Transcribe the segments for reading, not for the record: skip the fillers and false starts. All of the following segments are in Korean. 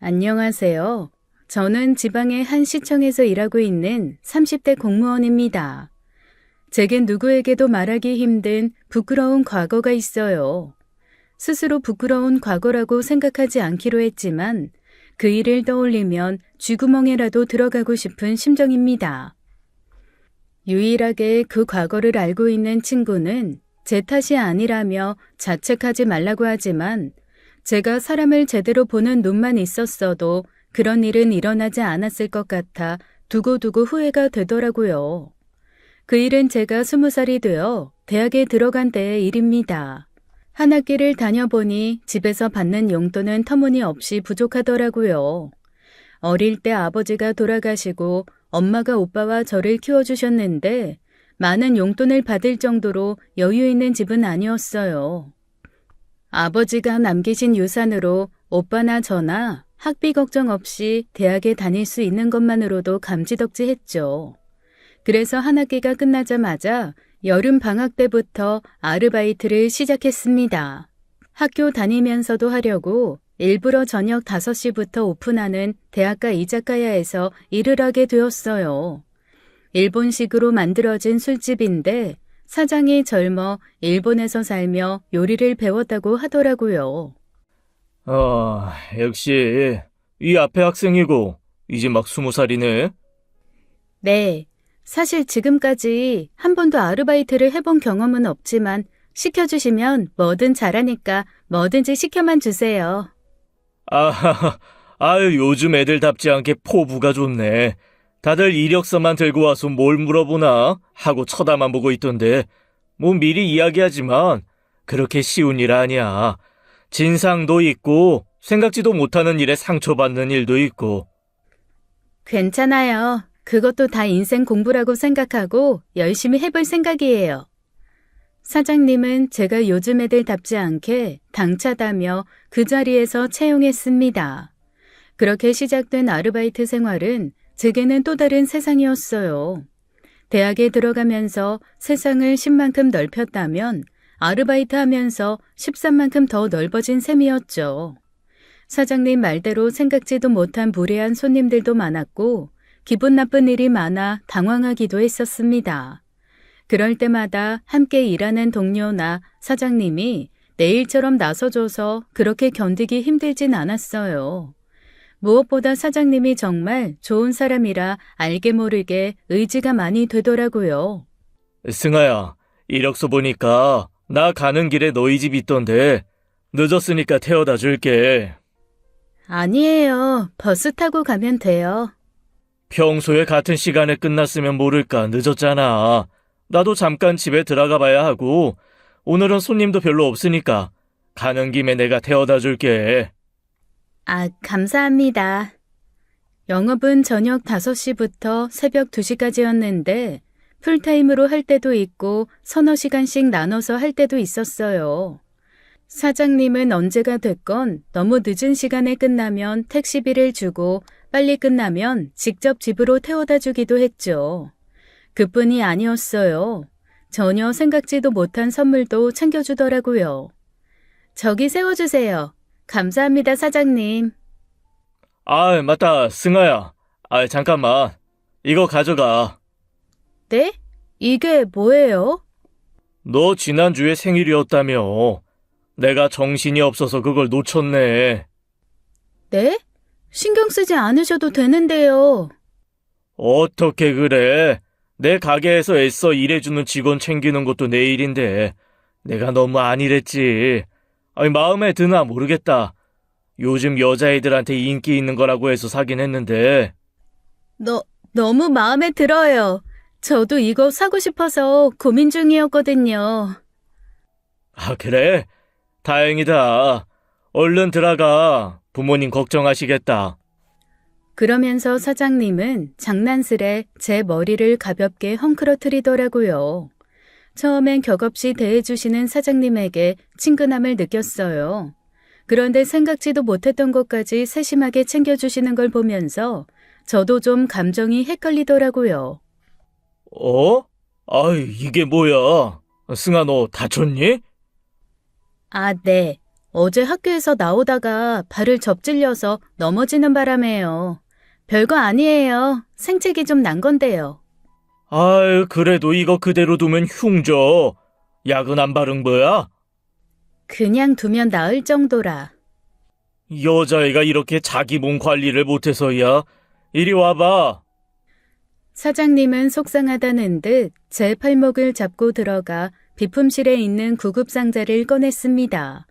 안녕하세요. 저는 지방의 한 시청에서 일하고 있는 30대 공무원입니다. 제겐 누구에게도 말하기 힘든 부끄러운 과거가 있어요. 스스로 부끄러운 과거라고 생각하지 않기로 했지만 그 일을 떠올리면 쥐구멍에라도 들어가고 싶은 심정입니다. 유일하게 그 과거를 알고 있는 친구는 제 탓이 아니라며 자책하지 말라고 하지만 제가 사람을 제대로 보는 눈만 있었어도 그런 일은 일어나지 않았을 것 같아 두고두고 후회가 되더라고요. 그 일은 제가 20살이 되어 대학에 들어간 때의 일입니다. 한 학기를 다녀보니 집에서 받는 용돈은 터무니없이 부족하더라고요. 어릴 때 아버지가 돌아가시고 엄마가 오빠와 저를 키워주셨는데 많은 용돈을 받을 정도로 여유 있는 집은 아니었어요. 아버지가 남기신 유산으로 오빠나 저나 학비 걱정 없이 대학에 다닐 수 있는 것만으로도 감지덕지했죠. 그래서 한 학기가 끝나자마자 여름 방학 때부터 아르바이트를 시작했습니다. 학교 다니면서도 하려고 일부러 저녁 5시부터 오픈하는 대학가 이자카야에서 일을 하게 되었어요. 일본식으로 만들어진 술집인데 사장이 젊어 일본에서 살며 요리를 배웠다고 하더라고요. 역시 이 앞에 학생이고 이제 막 20살이네. 네, 사실 지금까지 한 번도 아르바이트를 해본 경험은 없지만 시켜주시면 뭐든 잘하니까 뭐든지 시켜만 주세요. 요즘 애들답지 않게 포부가 좋네. 다들 이력서만 들고 와서 뭘 물어보나 하고 쳐다만 보고 있던데 뭐 미리 이야기하지만 그렇게 쉬운 일 아니야. 진상도 있고 생각지도 못하는 일에 상처받는 일도 있고. 괜찮아요. 그것도 다 인생 공부라고 생각하고 열심히 해볼 생각이에요. 사장님은 제가 요즘 애들답지 않게 당차다며 그 자리에서 채용했습니다. 그렇게 시작된 아르바이트 생활은 제게는 또 다른 세상이었어요. 대학에 들어가면서 세상을 10만큼 넓혔다면 아르바이트 하면서 13만큼 더 넓어진 셈이었죠. 사장님 말대로 생각지도 못한 무례한 손님들도 많았고 기분 나쁜 일이 많아 당황하기도 했었습니다. 그럴 때마다 함께 일하는 동료나 사장님이 내 일처럼 나서줘서 그렇게 견디기 힘들진 않았어요. 무엇보다 사장님이 정말 좋은 사람이라 알게 모르게 의지가 많이 되더라고요. 승아야, 이력서 보니까 나 가는 길에 너희 집 있던데 늦었으니까 태워다 줄게. 아니에요. 버스 타고 가면 돼요. 평소에 같은 시간에 끝났으면 모를까 늦었잖아. 나도 잠깐 집에 들어가 봐야 하고 오늘은 손님도 별로 없으니까 가는 김에 내가 태워다 줄게. 감사합니다. 영업은 저녁 5시부터 새벽 2시까지였는데 풀타임으로 할 때도 있고 서너 시간씩 나눠서 할 때도 있었어요. 사장님은 언제가 됐건 너무 늦은 시간에 끝나면 택시비를 주고 빨리 끝나면 직접 집으로 태워다 주기도 했죠. 그뿐이 아니었어요. 전혀 생각지도 못한 선물도 챙겨주더라고요. 저기 세워주세요. 감사합니다, 사장님. 맞다, 승아야. 잠깐만. 이거 가져가. 네? 이게 뭐예요? 너 지난주에 생일이었다며. 내가 정신이 없어서 그걸 놓쳤네. 네? 신경 쓰지 않으셔도 되는데요. 어떻게 그래? 내 가게에서 애써 일해주는 직원 챙기는 것도 내 일인데 내가 너무 안일했지. 마음에 드나 모르겠다. 요즘 여자애들한테 인기 있는 거라고 해서 사긴 했는데. 너무 마음에 들어요. 저도 이거 사고 싶어서 고민 중이었거든요. 그래? 다행이다. 얼른 들어가. 부모님 걱정하시겠다. 그러면서 사장님은 장난스레 제 머리를 가볍게 헝클어뜨리더라고요. 처음엔 격없이 대해주시는 사장님에게 친근함을 느꼈어요. 그런데 생각지도 못했던 것까지 세심하게 챙겨주시는 걸 보면서 저도 좀 감정이 헷갈리더라고요. 이게 뭐야? 승아, 너 다쳤니? 네. 어제 학교에서 나오다가 발을 접질려서 넘어지는 바람에요. 별거 아니에요. 생책이 좀 난 건데요. 아유, 그래도 이거 그대로 두면 흉져. 약은 안 바른 거야? 그냥 두면 나을 정도라. 여자애가 이렇게 자기 몸 관리를 못해서야. 이리 와봐. 사장님은 속상하다는 듯 제 팔목을 잡고 들어가 비품실에 있는 구급상자를 꺼냈습니다.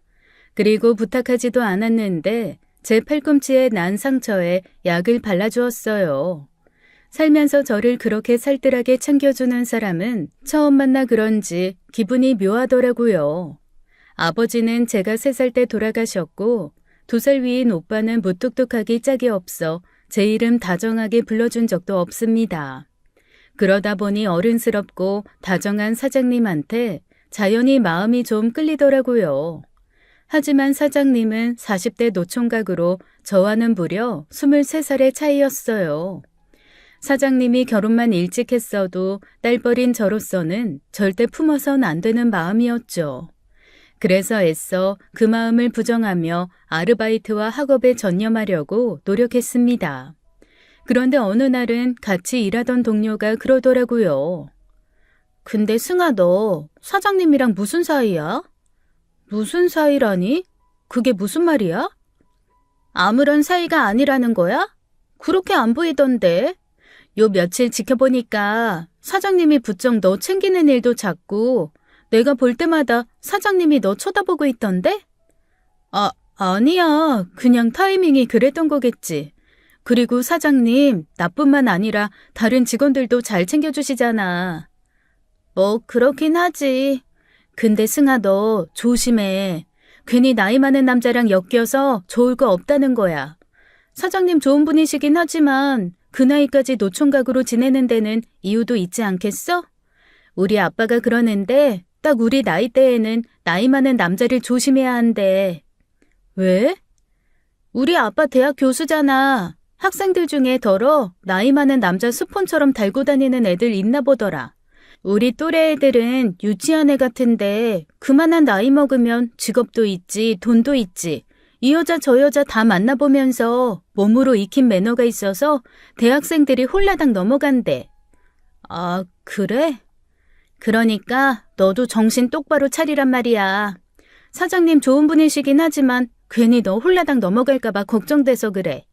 그리고 부탁하지도 않았는데 제 팔꿈치에 난 상처에 약을 발라주었어요. 살면서 저를 그렇게 살뜰하게 챙겨주는 사람은 처음 만나 그런지 기분이 묘하더라고요. 아버지는 제가 3살 때 돌아가셨고 2살 위인 오빠는 무뚝뚝하기 짝이 없어 제 이름 다정하게 불러준 적도 없습니다. 그러다 보니 어른스럽고 다정한 사장님한테 자연히 마음이 좀 끌리더라고요. 하지만 사장님은 40대 노총각으로 저와는 무려 23살의 차이였어요. 사장님이 결혼만 일찍 했어도 딸버린 저로서는 절대 품어선 안 되는 마음이었죠. 그래서 애써 그 마음을 부정하며 아르바이트와 학업에 전념하려고 노력했습니다. 그런데 어느 날은 같이 일하던 동료가 그러더라고요. 근데 승아, 너 사장님이랑 무슨 사이야? 무슨 사이라니? 그게 무슨 말이야? 아무런 사이가 아니라는 거야? 그렇게 안 보이던데. 요 며칠 지켜보니까 사장님이 부쩍 너 챙기는 일도 작고 내가 볼 때마다 사장님이 너 쳐다보고 있던데? 아니야. 그냥 타이밍이 그랬던 거겠지. 그리고 사장님, 나뿐만 아니라 다른 직원들도 잘 챙겨주시잖아. 뭐 그렇긴 하지. 근데 승아, 너 조심해. 괜히 나이 많은 남자랑 엮여서 좋을 거 없다는 거야. 사장님 좋은 분이시긴 하지만 그 나이까지 노총각으로 지내는 데는 이유도 있지 않겠어? 우리 아빠가 그러는데 딱 우리 나이 때에는 나이 많은 남자를 조심해야 한대. 왜? 우리 아빠 대학 교수잖아. 학생들 중에 더러 나이 많은 남자 스폰처럼 달고 다니는 애들 있나 보더라. 우리 또래 애들은 유치한 애 같은데 그만한 나이 먹으면 직업도 있지, 돈도 있지. 이 여자 저 여자 다 만나보면서 몸으로 익힌 매너가 있어서 대학생들이 홀라당 넘어간대. 아, 그래? 그러니까 너도 정신 똑바로 차리란 말이야. 사장님 좋은 분이시긴 하지만 괜히 너 홀라당 넘어갈까봐 걱정돼서 그래.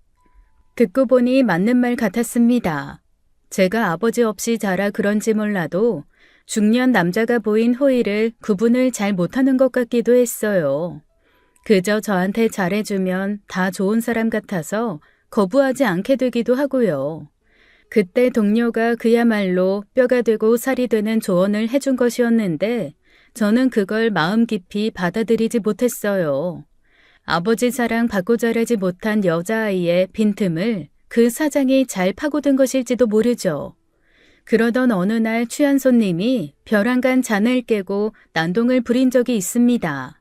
듣고 보니 맞는 말 같았습니다. 제가 아버지 없이 자라 그런지 몰라도 중년 남자가 보인 호의를 구분을 잘 못하는 것 같기도 했어요. 그저 저한테 잘해주면 다 좋은 사람 같아서 거부하지 않게 되기도 하고요. 그때 동료가 그야말로 뼈가 되고 살이 되는 조언을 해준 것이었는데 저는 그걸 마음 깊이 받아들이지 못했어요. 아버지 사랑 받고 자라지 못한 여자아이의 빈틈을 그 사장이 잘 파고든 것일지도 모르죠. 그러던 어느 날 취한 손님이 벼랑간 잔을 깨고 난동을 부린 적이 있습니다.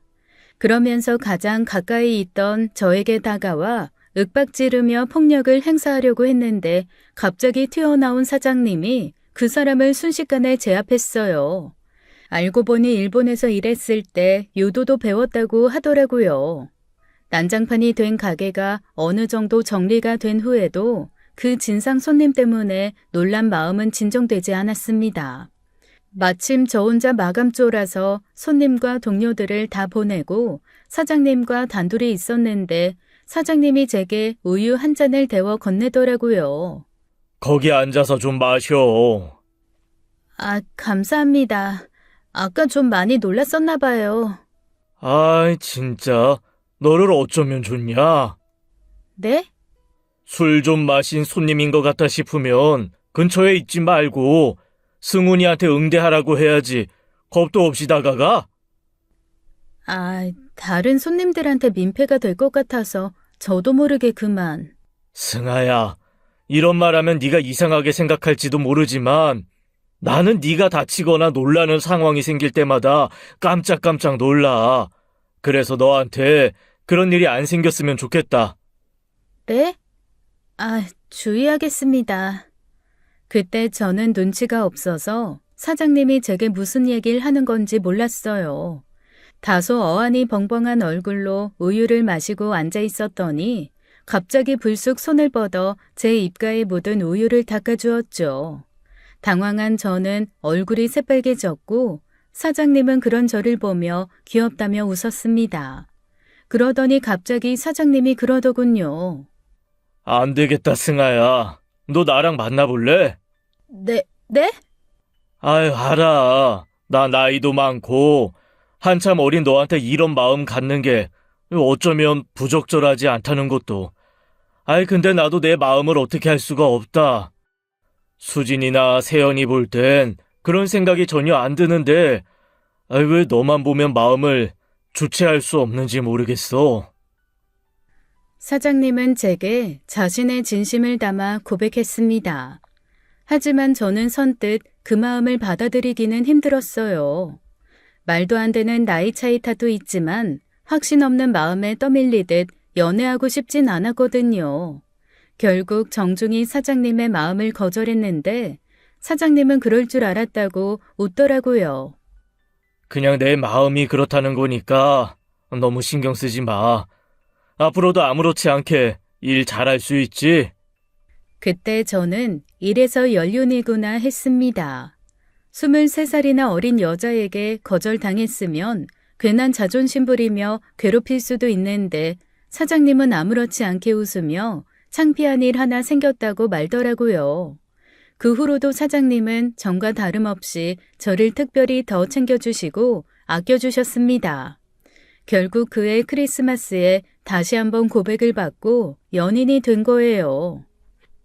그러면서 가장 가까이 있던 저에게 다가와 윽박지르며 폭력을 행사하려고 했는데 갑자기 튀어나온 사장님이 그 사람을 순식간에 제압했어요. 알고 보니 일본에서 일했을 때 유도도 배웠다고 하더라고요. 난장판이 된 가게가 어느 정도 정리가 된 후에도 그 진상 손님 때문에 놀란 마음은 진정되지 않았습니다. 마침 저 혼자 마감조라서 손님과 동료들을 다 보내고 사장님과 단둘이 있었는데 사장님이 제게 우유 한 잔을 데워 건네더라고요. 거기 앉아서 좀 마셔. 아, 감사합니다. 아까 좀 많이 놀랐었나 봐요. 아이, 진짜. 너를 어쩌면 좋냐? 네? 술 좀 마신 손님인 것 같다 싶으면 근처에 있지 말고 승훈이한테 응대하라고 해야지. 겁도 없이 다가가? 아, 다른 손님들한테 민폐가 될 것 같아서 저도 모르게 그만. 승아야, 이런 말하면 네가 이상하게 생각할지도 모르지만 나는 네가 다치거나 놀라는 상황이 생길 때마다 깜짝깜짝 놀라. 그래서 너한테 그런 일이 안 생겼으면 좋겠다. 네? 아, 주의하겠습니다. 그때 저는 눈치가 없어서 사장님이 제게 무슨 얘기를 하는 건지 몰랐어요. 다소 어안이 벙벙한 얼굴로 우유를 마시고 앉아 있었더니 갑자기 불쑥 손을 뻗어 제 입가에 묻은 우유를 닦아주었죠. 당황한 저는 얼굴이 새빨개졌고 사장님은 그런 저를 보며 귀엽다며 웃었습니다. 그러더니 갑자기 사장님이 그러더군요. 안 되겠다, 승아야. 너 나랑 만나볼래? 네? 아유, 알아. 나 나이도 많고 한참 어린 너한테 이런 마음 갖는 게 어쩌면 부적절하지 않다는 것도. 아이, 근데 나도 내 마음을 어떻게 할 수가 없다. 수진이나 세연이 볼 땐 그런 생각이 전혀 안 드는데 아이, 왜 너만 보면 마음을 주체할 수 없는지 모르겠어. 사장님은 제게 자신의 진심을 담아 고백했습니다. 하지만 저는 선뜻 그 마음을 받아들이기는 힘들었어요. 말도 안 되는 나이 차이 탓도 있지만 확신 없는 마음에 떠밀리듯 연애하고 싶진 않았거든요. 결국 정중히 사장님의 마음을 거절했는데 사장님은 그럴 줄 알았다고 웃더라고요. 그냥 내 마음이 그렇다는 거니까 너무 신경 쓰지 마. 앞으로도 아무렇지 않게 일 잘할 수 있지? 그때 저는 이래서 연륜이구나 했습니다. 23살이나 어린 여자에게 거절당했으면 괜한 자존심 부리며 괴롭힐 수도 있는데 사장님은 아무렇지 않게 웃으며 창피한 일 하나 생겼다고 말더라고요. 그 후로도 사장님은 전과 다름없이 저를 특별히 더 챙겨주시고 아껴주셨습니다. 결국 그해 크리스마스에 다시 한번 고백을 받고 연인이 된 거예요.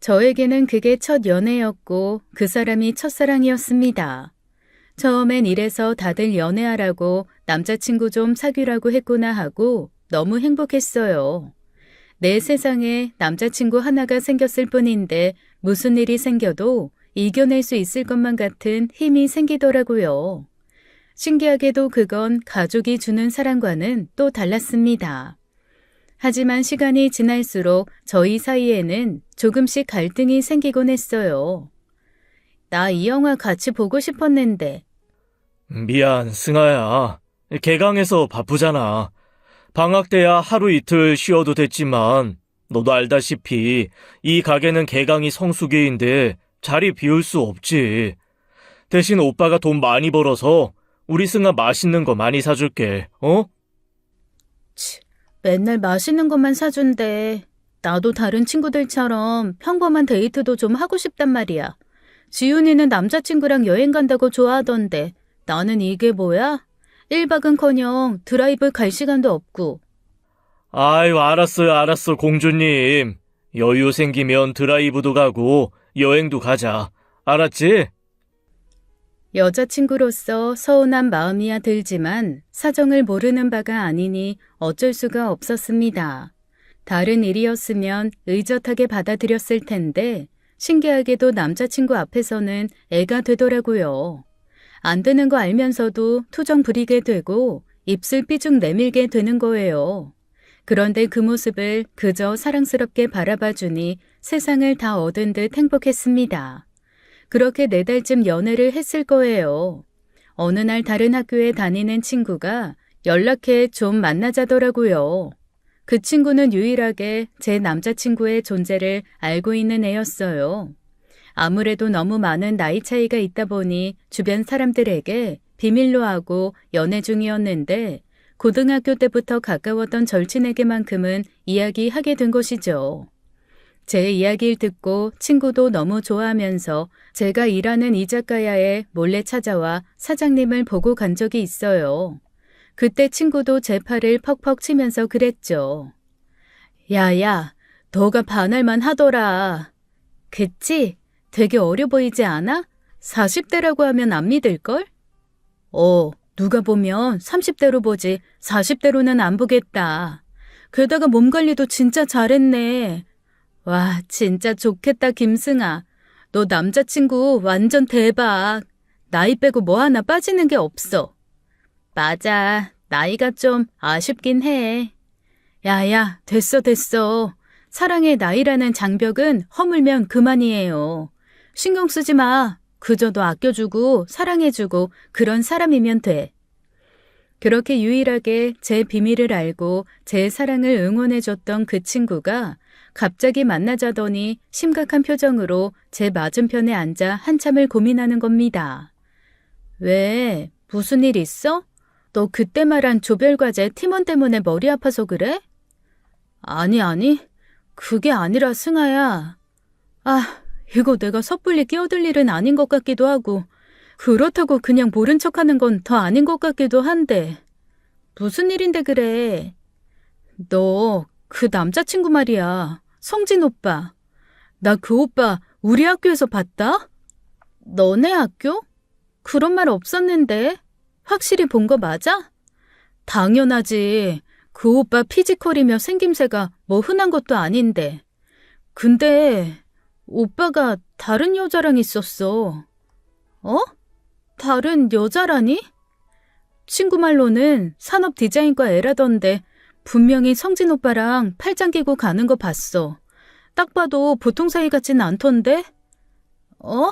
저에게는 그게 첫 연애였고 그 사람이 첫사랑이었습니다. 처음엔 이래서 다들 연애하라고 남자친구 좀 사귀라고 했구나 하고 너무 행복했어요. 내 세상에 남자친구 하나가 생겼을 뿐인데 무슨 일이 생겨도 이겨낼 수 있을 것만 같은 힘이 생기더라고요. 신기하게도 그건 가족이 주는 사랑과는 또 달랐습니다. 하지만 시간이 지날수록 저희 사이에는 조금씩 갈등이 생기곤 했어요. 나 이 영화 같이 보고 싶었는데. 미안, 승아야. 개강해서 바쁘잖아. 방학 때야 하루 이틀 쉬어도 됐지만 너도 알다시피 이 가게는 개강이 성수기인데 자리 비울 수 없지. 대신 오빠가 돈 많이 벌어서 우리 승아 맛있는 거 많이 사줄게. 어? 맨날 맛있는 것만 사준대. 나도 다른 친구들처럼 평범한 데이트도 좀 하고 싶단 말이야. 지훈이는 남자친구랑 여행 간다고 좋아하던데 나는 이게 뭐야? 1박은커녕 드라이브 갈 시간도 없고. 아유, 알았어, 공주님. 여유 생기면 드라이브도 가고 여행도 가자. 알았지? 여자친구로서 서운한 마음이야 들지만 사정을 모르는 바가 아니니 어쩔 수가 없었습니다. 다른 일이었으면 의젓하게 받아들였을 텐데 신기하게도 남자친구 앞에서는 애가 되더라고요. 안 되는 거 알면서도 투정 부리게 되고 입술 삐죽 내밀게 되는 거예요. 그런데 그 모습을 그저 사랑스럽게 바라봐주니 세상을 다 얻은 듯 행복했습니다. 그렇게 4달쯤 연애를 했을 거예요. 어느 날 다른 학교에 다니는 친구가 연락해 좀 만나자더라고요. 그 친구는 유일하게 제 남자친구의 존재를 알고 있는 애였어요. 아무래도 너무 많은 나이 차이가 있다 보니 주변 사람들에게 비밀로 하고 연애 중이었는데 고등학교 때부터 가까웠던 절친에게만큼은 이야기하게 된 것이죠. 제 이야기를 듣고 친구도 너무 좋아하면서 제가 일하는 이 작가야에 몰래 찾아와 사장님을 보고 간 적이 있어요. 그때 친구도 제 팔을 퍽퍽 치면서 그랬죠. 야야, 너가 반할만 하더라. 그치? 되게 어려 보이지 않아? 40대라고 하면 안 믿을걸? 누가 보면 30대로 보지 40대로는 안 보겠다. 게다가 몸 관리도 진짜 잘했네. 와, 진짜 좋겠다, 김승아. 너 남자친구 완전 대박. 나이 빼고 뭐 하나 빠지는 게 없어. 맞아. 나이가 좀 아쉽긴 해. 야야, 됐어. 사랑의 나이라는 장벽은 허물면 그만이에요. 신경 쓰지 마. 그저 너 아껴주고 사랑해주고 그런 사람이면 돼. 그렇게 유일하게 제 비밀을 알고 제 사랑을 응원해줬던 그 친구가 갑자기 만나자더니 심각한 표정으로 제 맞은편에 앉아 한참을 고민하는 겁니다. 왜? 무슨 일 있어? 너 그때 말한 조별과제 팀원 때문에 머리 아파서 그래? 아니. 그게 아니라 승아야. 아, 이거 내가 섣불리 끼어들 일은 아닌 것 같기도 하고 그렇다고 그냥 모른 척하는 건 더 아닌 것 같기도 한데. 무슨 일인데 그래? 너 그 남자친구 말이야. 성진 오빠. 나 그 오빠 우리 학교에서 봤다? 너네 학교? 그런 말 없었는데. 확실히 본 거 맞아? 당연하지. 그 오빠 피지컬이며 생김새가 뭐 흔한 것도 아닌데. 근데 오빠가 다른 여자랑 있었어. 어? 다른 여자라니? 친구 말로는 산업 디자인과 애라던데 분명히 성진 오빠랑 팔짱 끼고 가는 거 봤어. 딱 봐도 보통 사이 같진 않던데? 어?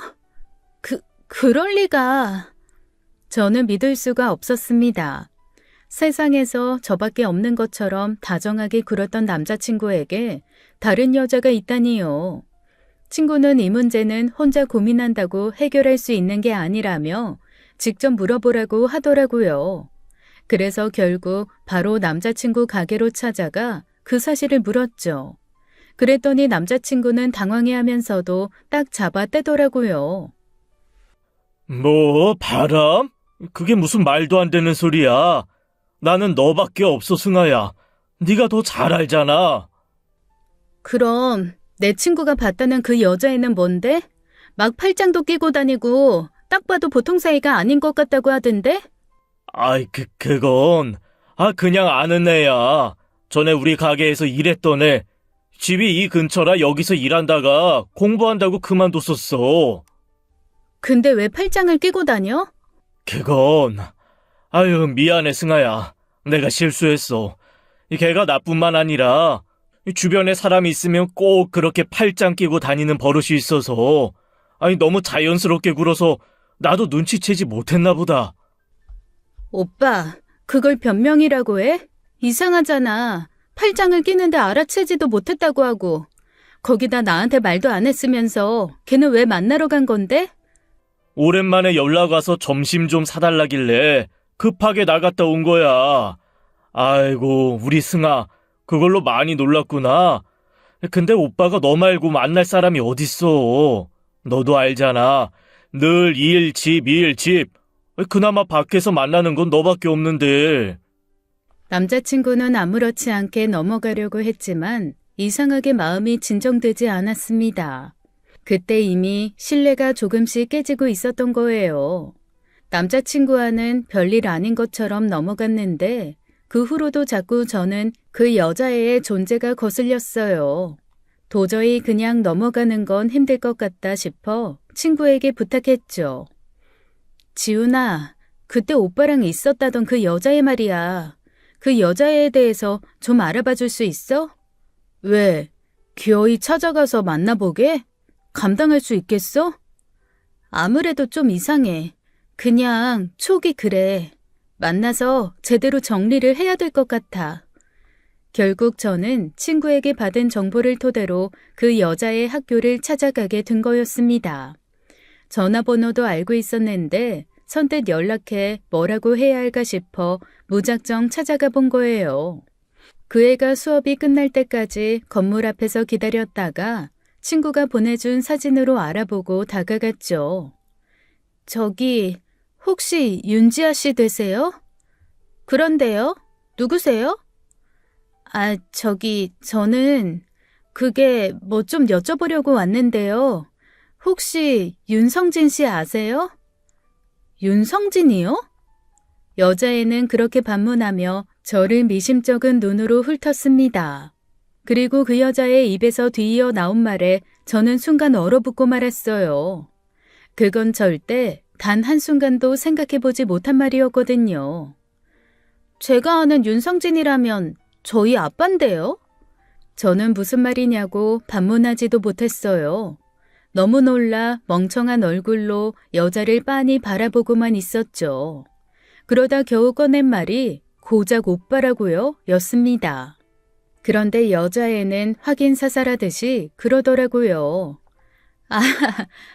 그럴 리가. 저는 믿을 수가 없었습니다. 세상에서 저밖에 없는 것처럼 다정하게 굴었던 남자친구에게 다른 여자가 있다니요. 친구는 이 문제는 혼자 고민한다고 해결할 수 있는 게 아니라며 직접 물어보라고 하더라고요. 그래서 결국 바로 남자친구 가게로 찾아가 그 사실을 물었죠. 그랬더니 남자친구는 당황해하면서도 딱 잡아 떼더라고요. 뭐, 바람? 그게 무슨 말도 안 되는 소리야. 나는 너밖에 없어, 승아야. 네가 더 잘 알잖아. 그럼 내 친구가 봤다는 그 여자애는 뭔데? 막 팔짱도 끼고 다니고 딱 봐도 보통 사이가 아닌 것 같다고 하던데? 아이, 그건. 그냥 아는 애야. 전에 우리 가게에서 일했던 애. 집이 이 근처라 여기서 일한다가 공부한다고 그만뒀었어. 근데 왜 팔짱을 끼고 다녀? 그건. 아유, 미안해, 승아야. 내가 실수했어. 걔가 나뿐만 아니라 주변에 사람이 있으면 꼭 그렇게 팔짱 끼고 다니는 버릇이 있어서 너무 자연스럽게 굴어서 나도 눈치채지 못했나 보다. 오빠, 그걸 변명이라고 해? 이상하잖아. 팔짱을 끼는데 알아채지도 못했다고 하고. 거기다 나한테 말도 안 했으면서 걔는 왜 만나러 간 건데? 오랜만에 연락 와서 점심 좀 사달라길래 급하게 나갔다 온 거야. 아이고, 우리 승아, 그걸로 많이 놀랐구나. 근데 오빠가 너 말고 만날 사람이 어딨어. 너도 알잖아. 늘 일, 집. 그나마 밖에서 만나는 건 너밖에 없는데. 남자친구는 아무렇지 않게 넘어가려고 했지만 이상하게 마음이 진정되지 않았습니다. 그때 이미 신뢰가 조금씩 깨지고 있었던 거예요. 남자친구와는 별일 아닌 것처럼 넘어갔는데 그 후로도 자꾸 저는 그 여자애의 존재가 거슬렸어요. 도저히 그냥 넘어가는 건 힘들 것 같다 싶어 친구에게 부탁했죠. 지훈아, 그때 오빠랑 있었다던 그 여자애 말이야. 그 여자애에 대해서 좀 알아봐 줄 수 있어? 왜? 기어이 찾아가서 만나보게? 감당할 수 있겠어? 아무래도 좀 이상해. 그냥 촉이 그래. 만나서 제대로 정리를 해야 될 것 같아. 결국 저는 친구에게 받은 정보를 토대로 그 여자의 학교를 찾아가게 된 거였습니다. 전화번호도 알고 있었는데 선뜻 연락해 뭐라고 해야 할까 싶어 무작정 찾아가 본 거예요. 그 애가 수업이 끝날 때까지 건물 앞에서 기다렸다가 친구가 보내준 사진으로 알아보고 다가갔죠. 저기 혹시 윤지아 씨 되세요? 그런데요? 누구세요? 저는 그게 뭐 좀 여쭤보려고 왔는데요. 혹시 윤성진 씨 아세요? 윤성진이요? 여자애는 그렇게 반문하며 저를 미심쩍은 눈으로 훑었습니다. 그리고 그 여자의 입에서 뒤이어 나온 말에 저는 순간 얼어붙고 말았어요. 그건 절대 단 한순간도 생각해보지 못한 말이었거든요. 제가 아는 윤성진이라면 저희 아빠인데요? 저는 무슨 말이냐고 반문하지도 못했어요. 너무 놀라 멍청한 얼굴로 여자를 빤히 바라보고만 있었죠. 그러다 겨우 꺼낸 말이 고작 오빠라고요? 였습니다. 그런데 여자애는 확인 사살하듯이 그러더라고요. 아,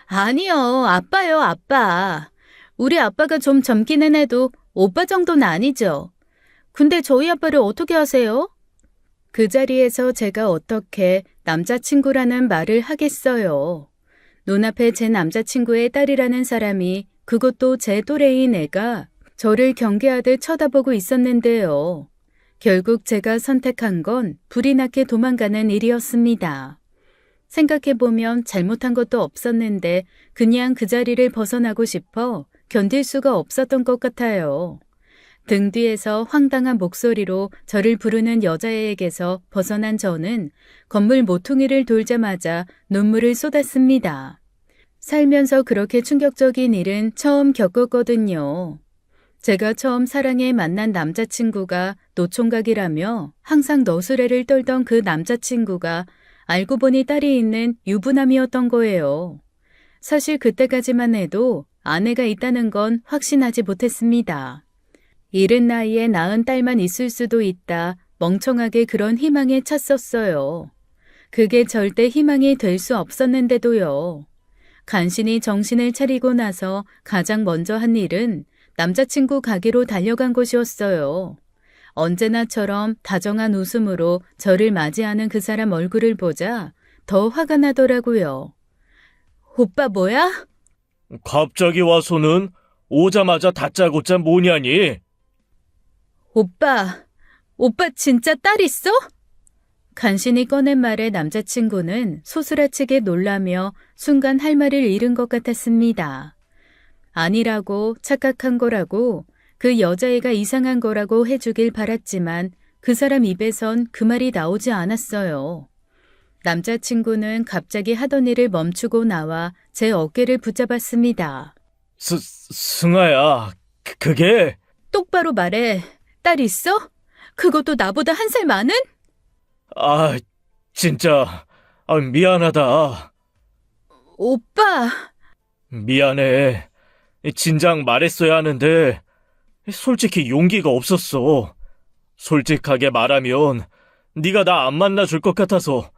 아니요. 아빠요, 아빠. 우리 아빠가 좀 젊기는 해도 오빠 정도는 아니죠. 근데 저희 아빠를 어떻게 아세요? 그 자리에서 제가 어떻게 남자친구라는 말을 하겠어요. 눈앞에 제 남자친구의 딸이라는 사람이, 그것도 제 또래인 애가 저를 경계하듯 쳐다보고 있었는데요. 결국 제가 선택한 건 불이 나게 도망가는 일이었습니다. 생각해보면 잘못한 것도 없었는데 그냥 그 자리를 벗어나고 싶어 견딜 수가 없었던 것 같아요. 등 뒤에서 황당한 목소리로 저를 부르는 여자애에게서 벗어난 저는 건물 모퉁이를 돌자마자 눈물을 쏟았습니다. 살면서 그렇게 충격적인 일은 처음 겪었거든요. 제가 처음 사랑에 만난 남자친구가 노총각이라며 항상 너스레를 떨던 그 남자친구가 알고 보니 딸이 있는 유부남이었던 거예요. 사실 그때까지만 해도 아내가 있다는 건 확신하지 못했습니다. 이른 나이에 낳은 딸만 있을 수도 있다. 멍청하게 그런 희망에 찼었어요. 그게 절대 희망이 될 수 없었는데도요. 간신히 정신을 차리고 나서 가장 먼저 한 일은 남자친구 가게로 달려간 곳이었어요. 언제나처럼 다정한 웃음으로 저를 맞이하는 그 사람 얼굴을 보자 더 화가 나더라고요. 오빠 뭐야? 갑자기 와서는 오자마자 다짜고짜 뭐냐니? 오빠 진짜 딸 있어? 간신히 꺼낸 말에 남자친구는 소스라치게 놀라며 순간 할 말을 잃은 것 같았습니다. 아니라고, 착각한 거라고, 그 여자애가 이상한 거라고 해주길 바랐지만 그 사람 입에선 그 말이 나오지 않았어요. 남자친구는 갑자기 하던 일을 멈추고 나와 제 어깨를 붙잡았습니다. 승아야, 그게... 똑바로 말해. 딸 있어? 그것도 나보다 한 살 많은? 진짜... 미안하다. 오빠... 미안해. 진작 말했어야 하는데 솔직히 용기가 없었어. 솔직하게 말하면 네가 나 안 만나줄 것 같아서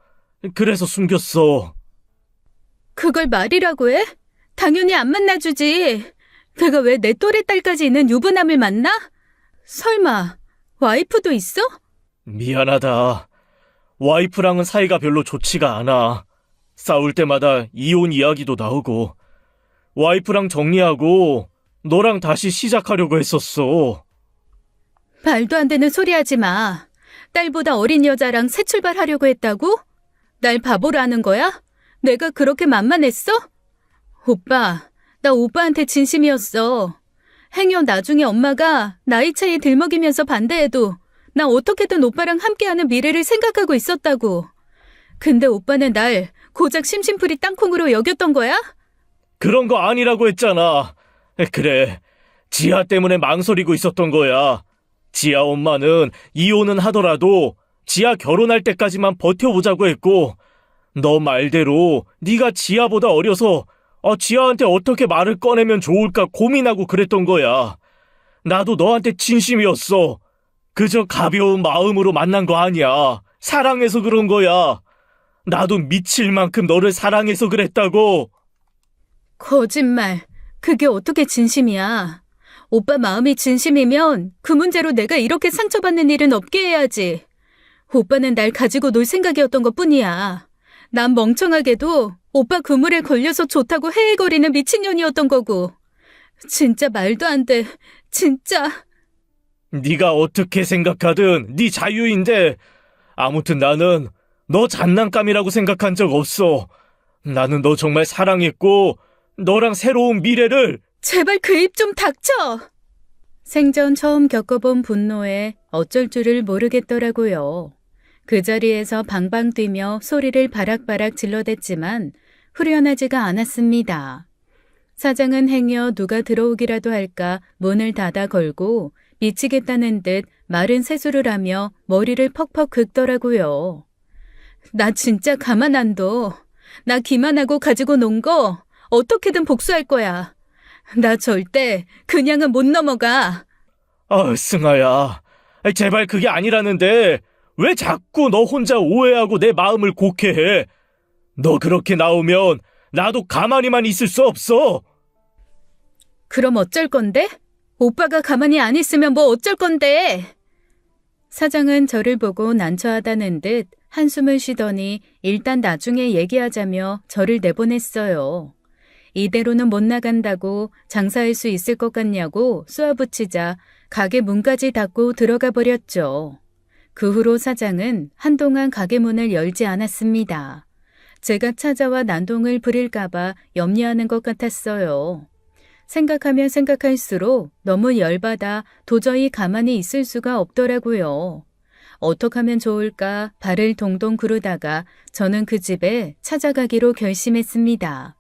그래서 숨겼어. 그걸 말이라고 해? 당연히 안 만나주지. 내가 왜 내 또래 딸까지 있는 유부남을 만나? 설마 와이프도 있어? 미안하다. 와이프랑은 사이가 별로 좋지가 않아. 싸울 때마다 이혼 이야기도 나오고 와이프랑 정리하고 너랑 다시 시작하려고 했었어. 말도 안 되는 소리 하지 마. 딸보다 어린 여자랑 새 출발하려고 했다고? 날 바보로 하는 거야? 내가 그렇게 만만했어? 오빠, 나 오빠한테 진심이었어. 행여 나중에 엄마가 나이 차이 들먹이면서 반대해도 나 어떻게든 오빠랑 함께하는 미래를 생각하고 있었다고. 근데 오빠는 날 고작 심심풀이 땅콩으로 여겼던 거야? 그런 거 아니라고 했잖아. 그래, 지아 때문에 망설이고 있었던 거야. 지아 엄마는 이혼은 하더라도 지아 결혼할 때까지만 버텨보자고 했고 너 말대로 네가 지아보다 어려서 지아한테 어떻게 말을 꺼내면 좋을까 고민하고 그랬던 거야. 나도 너한테 진심이었어. 그저 가벼운 마음으로 만난 거 아니야. 사랑해서 그런 거야. 나도 미칠 만큼 너를 사랑해서 그랬다고. 거짓말. 그게 어떻게 진심이야. 오빠 마음이 진심이면 그 문제로 내가 이렇게 상처받는 일은 없게 해야지. 오빠는 날 가지고 놀 생각이었던 것뿐이야. 난 멍청하게도 오빠 그물에 걸려서 좋다고 헤헤거리는 미친년이었던 거고. 진짜 말도 안 돼. 진짜. 네가 어떻게 생각하든 네 자유인데 아무튼 나는 너 장난감이라고 생각한 적 없어. 나는 너 정말 사랑했고 너랑 새로운 미래를. 제발 그 입 좀 닥쳐. 생전 처음 겪어본 분노에 어쩔 줄을 모르겠더라고요. 그 자리에서 방방 뛰며 소리를 바락바락 질러댔지만 후련하지가 않았습니다. 사장은 행여 누가 들어오기라도 할까 문을 닫아 걸고 미치겠다는 듯 마른 세수를 하며 머리를 퍽퍽 긁더라고요. 나 진짜 가만 안 둬. 나 기만하고 가지고 논 거 어떻게든 복수할 거야. 나 절대 그냥은 못 넘어가. 승아야. 제발 그게 아니라는데 왜 자꾸 너 혼자 오해하고 내 마음을 곡해해? 너 그렇게 나오면 나도 가만히만 있을 수 없어. 그럼 어쩔 건데? 오빠가 가만히 안 있으면 뭐 어쩔 건데? 사장은 저를 보고 난처하다는 듯 한숨을 쉬더니 일단 나중에 얘기하자며 저를 내보냈어요. 이대로는 못 나간다고 장사할 수 있을 것 같냐고 쏘아붙이자 가게 문까지 닫고 들어가 버렸죠. 그 후로 사장은 한동안 가게 문을 열지 않았습니다. 제가 찾아와 난동을 부릴까봐 염려하는 것 같았어요. 생각하면 생각할수록 너무 열받아 도저히 가만히 있을 수가 없더라고요. 어떻게 하면 좋을까 발을 동동 구르다가 저는 그 집에 찾아가기로 결심했습니다.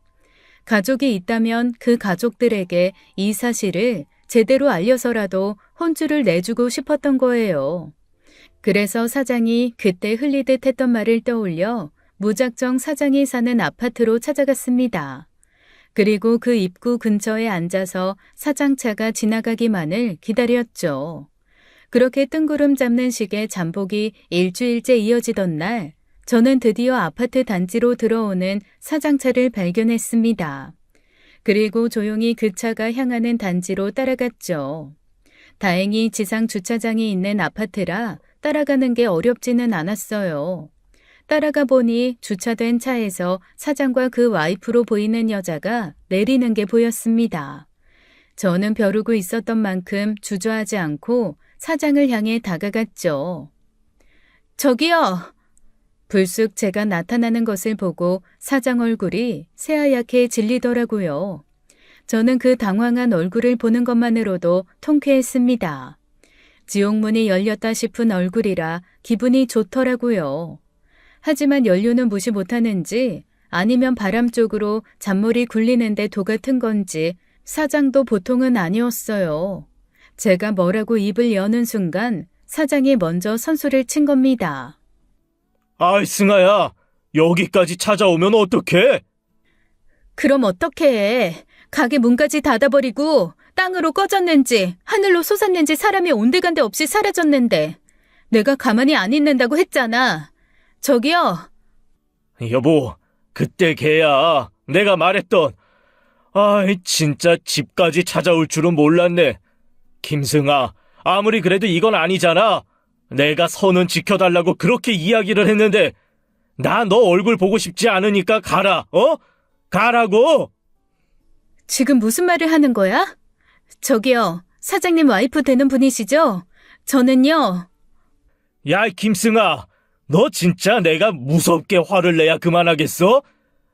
가족이 있다면 그 가족들에게 이 사실을 제대로 알려서라도 혼주를 내주고 싶었던 거예요. 그래서 사장이 그때 흘리듯 했던 말을 떠올려 무작정 사장이 사는 아파트로 찾아갔습니다. 그리고 그 입구 근처에 앉아서 사장차가 지나가기만을 기다렸죠. 그렇게 뜬구름 잡는 식의 잠복이 일주일째 이어지던 날, 저는 드디어 아파트 단지로 들어오는 사장차를 발견했습니다. 그리고 조용히 그 차가 향하는 단지로 따라갔죠. 다행히 지상 주차장이 있는 아파트라 따라가는 게 어렵지는 않았어요. 따라가 보니 주차된 차에서 사장과 그 와이프로 보이는 여자가 내리는 게 보였습니다. 저는 벼르고 있었던 만큼 주저하지 않고 사장을 향해 다가갔죠. 저기요! 불쑥 제가 나타나는 것을 보고 사장 얼굴이 새하얗게 질리더라고요. 저는 그 당황한 얼굴을 보는 것만으로도 통쾌했습니다. 지옥문이 열렸다 싶은 얼굴이라 기분이 좋더라고요. 하지만 연료는 무시 못하는지 아니면 바람 쪽으로 잔머리 굴리는데 도 같은 건지 사장도 보통은 아니었어요. 제가 뭐라고 입을 여는 순간 사장이 먼저 선수를 친 겁니다. 승아야, 여기까지 찾아오면 어떡해? 그럼 어떻게 해? 가게 문까지 닫아버리고 땅으로 꺼졌는지 하늘로 솟았는지 사람이 온데간데 없이 사라졌는데 내가 가만히 안 있는다고 했잖아. 저기요. 여보, 그때 걔야. 내가 말했던. 진짜 집까지 찾아올 줄은 몰랐네. 김승아, 아무리 그래도 이건 아니잖아. 내가 선은 지켜달라고 그렇게 이야기를 했는데 나 너 얼굴 보고 싶지 않으니까 가라. 가라고. 지금 무슨 말을 하는 거야? 저기요, 사장님 와이프 되는 분이시죠? 저는요. 야, 김승아, 너 진짜 내가 무섭게 화를 내야 그만하겠어?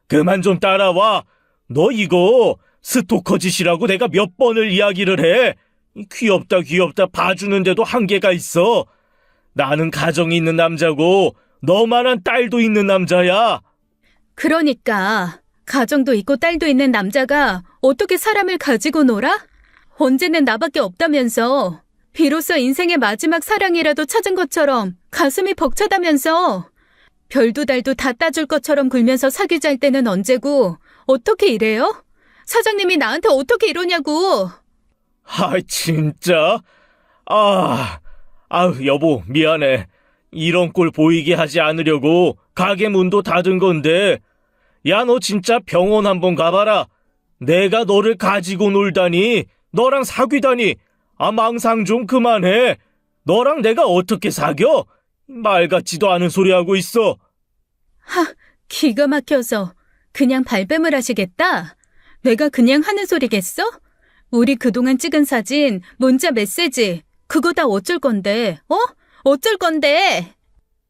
그만 좀 따라와. 너 이거 스토커 짓이라고 내가 몇 번을 이야기를 해. 귀엽다 봐주는데도 한계가 있어. 나는 가정이 있는 남자고 너만한 딸도 있는 남자야. 그러니까 가정도 있고 딸도 있는 남자가 어떻게 사람을 가지고 놀아? 언제는 나밖에 없다면서. 비로소 인생의 마지막 사랑이라도 찾은 것처럼 가슴이 벅차다면서. 별도 달도 다 따줄 것처럼 굴면서 사귀자 때는 언제고 어떻게 이래요? 사장님이 나한테 어떻게 이러냐고. 진짜? 여보, 미안해. 이런 꼴 보이게 하지 않으려고 가게 문도 닫은 건데. 야, 너 진짜 병원 한번 가봐라. 내가 너를 가지고 놀다니, 너랑 사귀다니. 망상 좀 그만해. 너랑 내가 어떻게 사겨? 말 같지도 않은 소리 하고 있어. 기가 막혀서 그냥 발뺌을 하시겠다? 내가 그냥 하는 소리겠어? 우리 그동안 찍은 사진, 문자 메시지 그거 다 어쩔 건데, 어쩔 건데?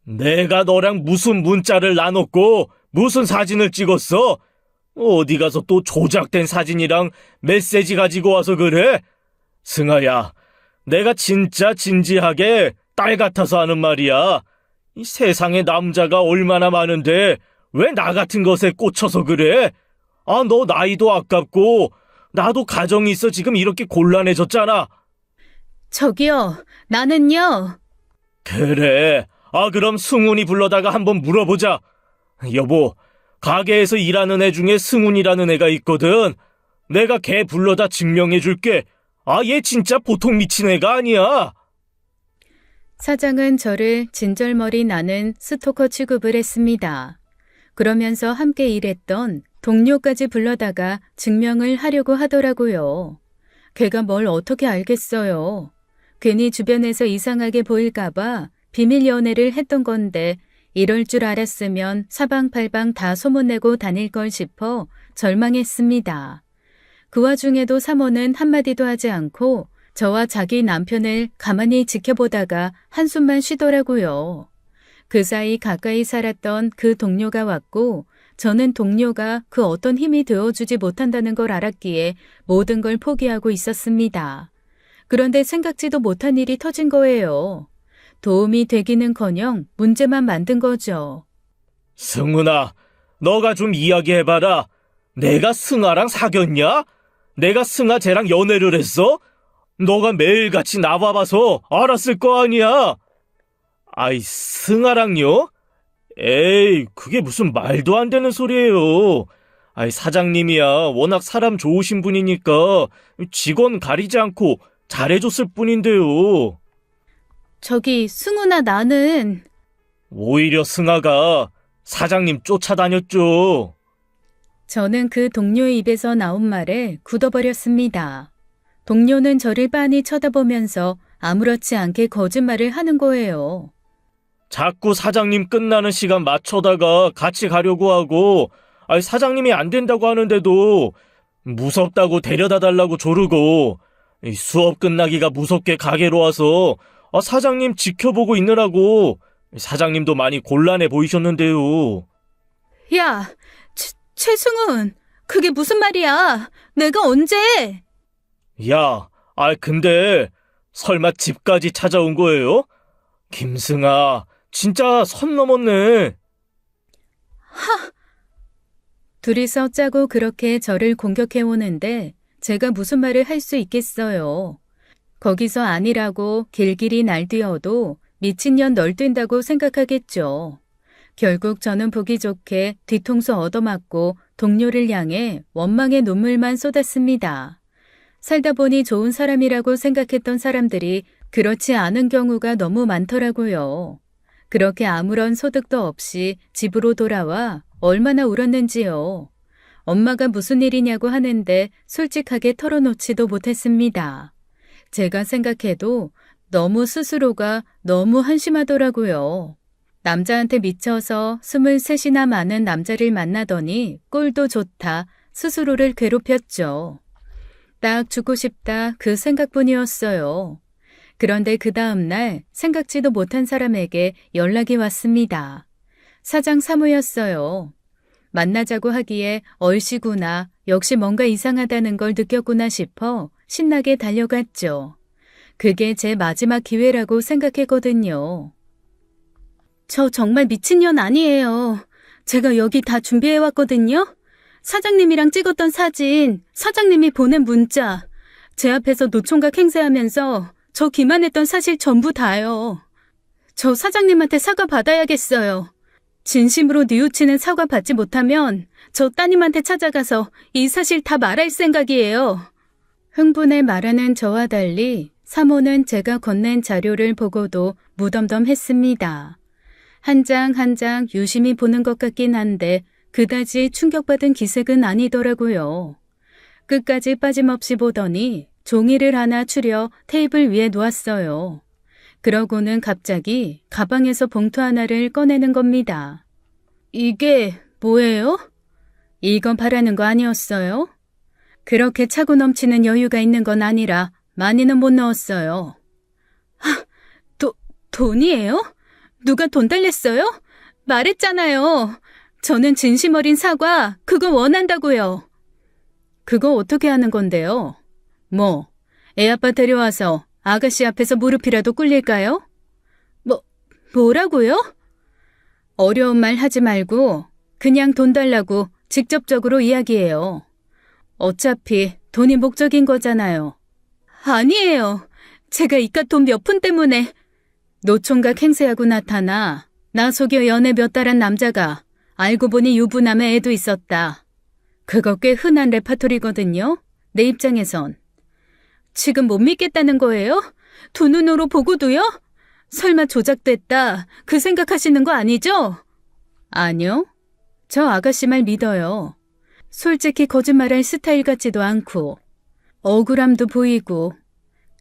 내가 너랑 무슨 문자를 나눴고 무슨 사진을 찍었어? 어디 가서 또 조작된 사진이랑 메시지 가지고 와서 그래? 승아야, 내가 진짜 진지하게 딸 같아서 하는 말이야. 이 세상에 남자가 얼마나 많은데 왜 나 같은 것에 꽂혀서 그래? 너 나이도 아깝고 나도 가정이 있어 지금 이렇게 곤란해졌잖아. 저기요, 나는요. 그래. 그럼 승훈이 불러다가 한번 물어보자. 여보, 가게에서 일하는 애 중에 승훈이라는 애가 있거든. 내가 걔 불러다 증명해줄게. 아, 얘 진짜 보통 미친 애가 아니야. 사장은 저를 진절머리 나는 스토커 취급을 했습니다. 그러면서 함께 일했던 동료까지 불러다가 증명을 하려고 하더라고요. 걔가 뭘 어떻게 알겠어요. 괜히 주변에서 이상하게 보일까봐 비밀 연애를 했던 건데 이럴 줄 알았으면 사방팔방 다 소문내고 다닐 걸 싶어 절망했습니다. 그 와중에도 사모는 한마디도 하지 않고 저와 자기 남편을 가만히 지켜보다가 한숨만 쉬더라고요. 그 사이 가까이 살았던 그 동료가 왔고 저는 동료가 그 어떤 힘이 되어주지 못한다는 걸 알았기에 모든 걸 포기하고 있었습니다. 그런데 생각지도 못한 일이 터진 거예요. 도움이 되기는커녕 문제만 만든 거죠. 승훈아, 너가 좀 이야기해봐라. 내가 승아랑 사귀었냐? 내가 승아 쟤랑 연애를 했어? 너가 매일같이 나와봐서 알았을 거 아니야. 아이, 승아랑요? 에이, 그게 무슨 말도 안 되는 소리예요. 아이, 사장님이야 워낙 사람 좋으신 분이니까 직원 가리지 않고 잘해줬을 뿐인데요. 저기 승훈아 나는 오히려 승아가 사장님 쫓아다녔죠. 저는 그 동료의 입에서 나온 말에 굳어버렸습니다. 동료는 저를 빤히 쳐다보면서 아무렇지 않게 거짓말을 하는 거예요. 자꾸 사장님 끝나는 시간 맞춰다가 같이 가려고 하고, 아니, 사장님이 안 된다고 하는데도 무섭다고 데려다 달라고 조르고, 수업 끝나기가 무섭게 가게로 와서 사장님 지켜보고 있느라고 사장님도 많이 곤란해 보이셨는데요. 야, 최승훈, 그게 무슨 말이야? 내가 언제? 야, 근데 설마 집까지 찾아온 거예요? 김승아, 진짜 선 넘었네. 둘이서 짜고 그렇게 저를 공격해 오는데 제가 무슨 말을 할 수 있겠어요. 거기서 아니라고 길길이 날뛰어도 미친년 널뛴다고 생각하겠죠. 결국 저는 보기 좋게 뒤통수 얻어맞고 동료를 향해 원망의 눈물만 쏟았습니다. 살다 보니 좋은 사람이라고 생각했던 사람들이 그렇지 않은 경우가 너무 많더라고요. 그렇게 아무런 소득도 없이 집으로 돌아와 얼마나 울었는지요. 엄마가 무슨 일이냐고 하는데 솔직하게 털어놓지도 못했습니다. 제가 생각해도 너무 스스로가 너무 한심하더라고요. 남자한테 미쳐서 23이나 많은 남자를 만나더니 꼴도 좋다 스스로를 괴롭혔죠. 딱 죽고 싶다 그 생각뿐이었어요. 그런데 그 다음날 생각지도 못한 사람에게 연락이 왔습니다. 사장 사무였어요. 만나자고 하기에 얼씨구나, 역시 뭔가 이상하다는 걸 느꼈구나 싶어 신나게 달려갔죠. 그게 제 마지막 기회라고 생각했거든요. 저 정말 미친년 아니에요. 제가 여기 다 준비해왔거든요. 사장님이랑 찍었던 사진, 사장님이 보낸 문자, 제 앞에서 노총각 행세하면서 저 기만했던 사실 전부 다요. 저 사장님한테 사과 받아야겠어요. 진심으로 뉘우치는 사과 받지 못하면 저 따님한테 찾아가서 이 사실 다 말할 생각이에요. 흥분해 말하는 저와 달리 사모는 제가 건넨 자료를 보고도 무덤덤했습니다. 한 장 한 장 유심히 보는 것 같긴 한데 그다지 충격받은 기색은 아니더라고요. 끝까지 빠짐없이 보더니 종이를 하나 추려 테이블 위에 놓았어요. 그러고는 갑자기 가방에서 봉투 하나를 꺼내는 겁니다. 이게 뭐예요? 이건 바라는 거 아니었어요? 그렇게 차고 넘치는 여유가 있는 건 아니라 많이는 못 넣었어요. 돈이에요? 누가 돈 달랬어요? 말했잖아요. 저는 진심 어린 사과 그거 원한다고요. 그거 어떻게 하는 건데요? 뭐, 애아빠 데려와서 아가씨 앞에서 무릎이라도 꿇릴까요? 뭐라고요? 어려운 말 하지 말고 그냥 돈 달라고 직접적으로 이야기해요. 어차피 돈이 목적인 거잖아요. 아니에요. 제가 이깟 돈 몇 푼 때문에 노총각 행세하고 나타나 나 속여 연애 몇 달 한 남자가 알고 보니 유부남의 애도 있었다. 그거 꽤 흔한 레파토리거든요. 내 입장에선. 지금 못 믿겠다는 거예요? 두 눈으로 보고도요? 설마 조작됐다, 그 생각하시는 거 아니죠? 아니요. 저 아가씨 말 믿어요. 솔직히 거짓말할 스타일 같지도 않고, 억울함도 보이고,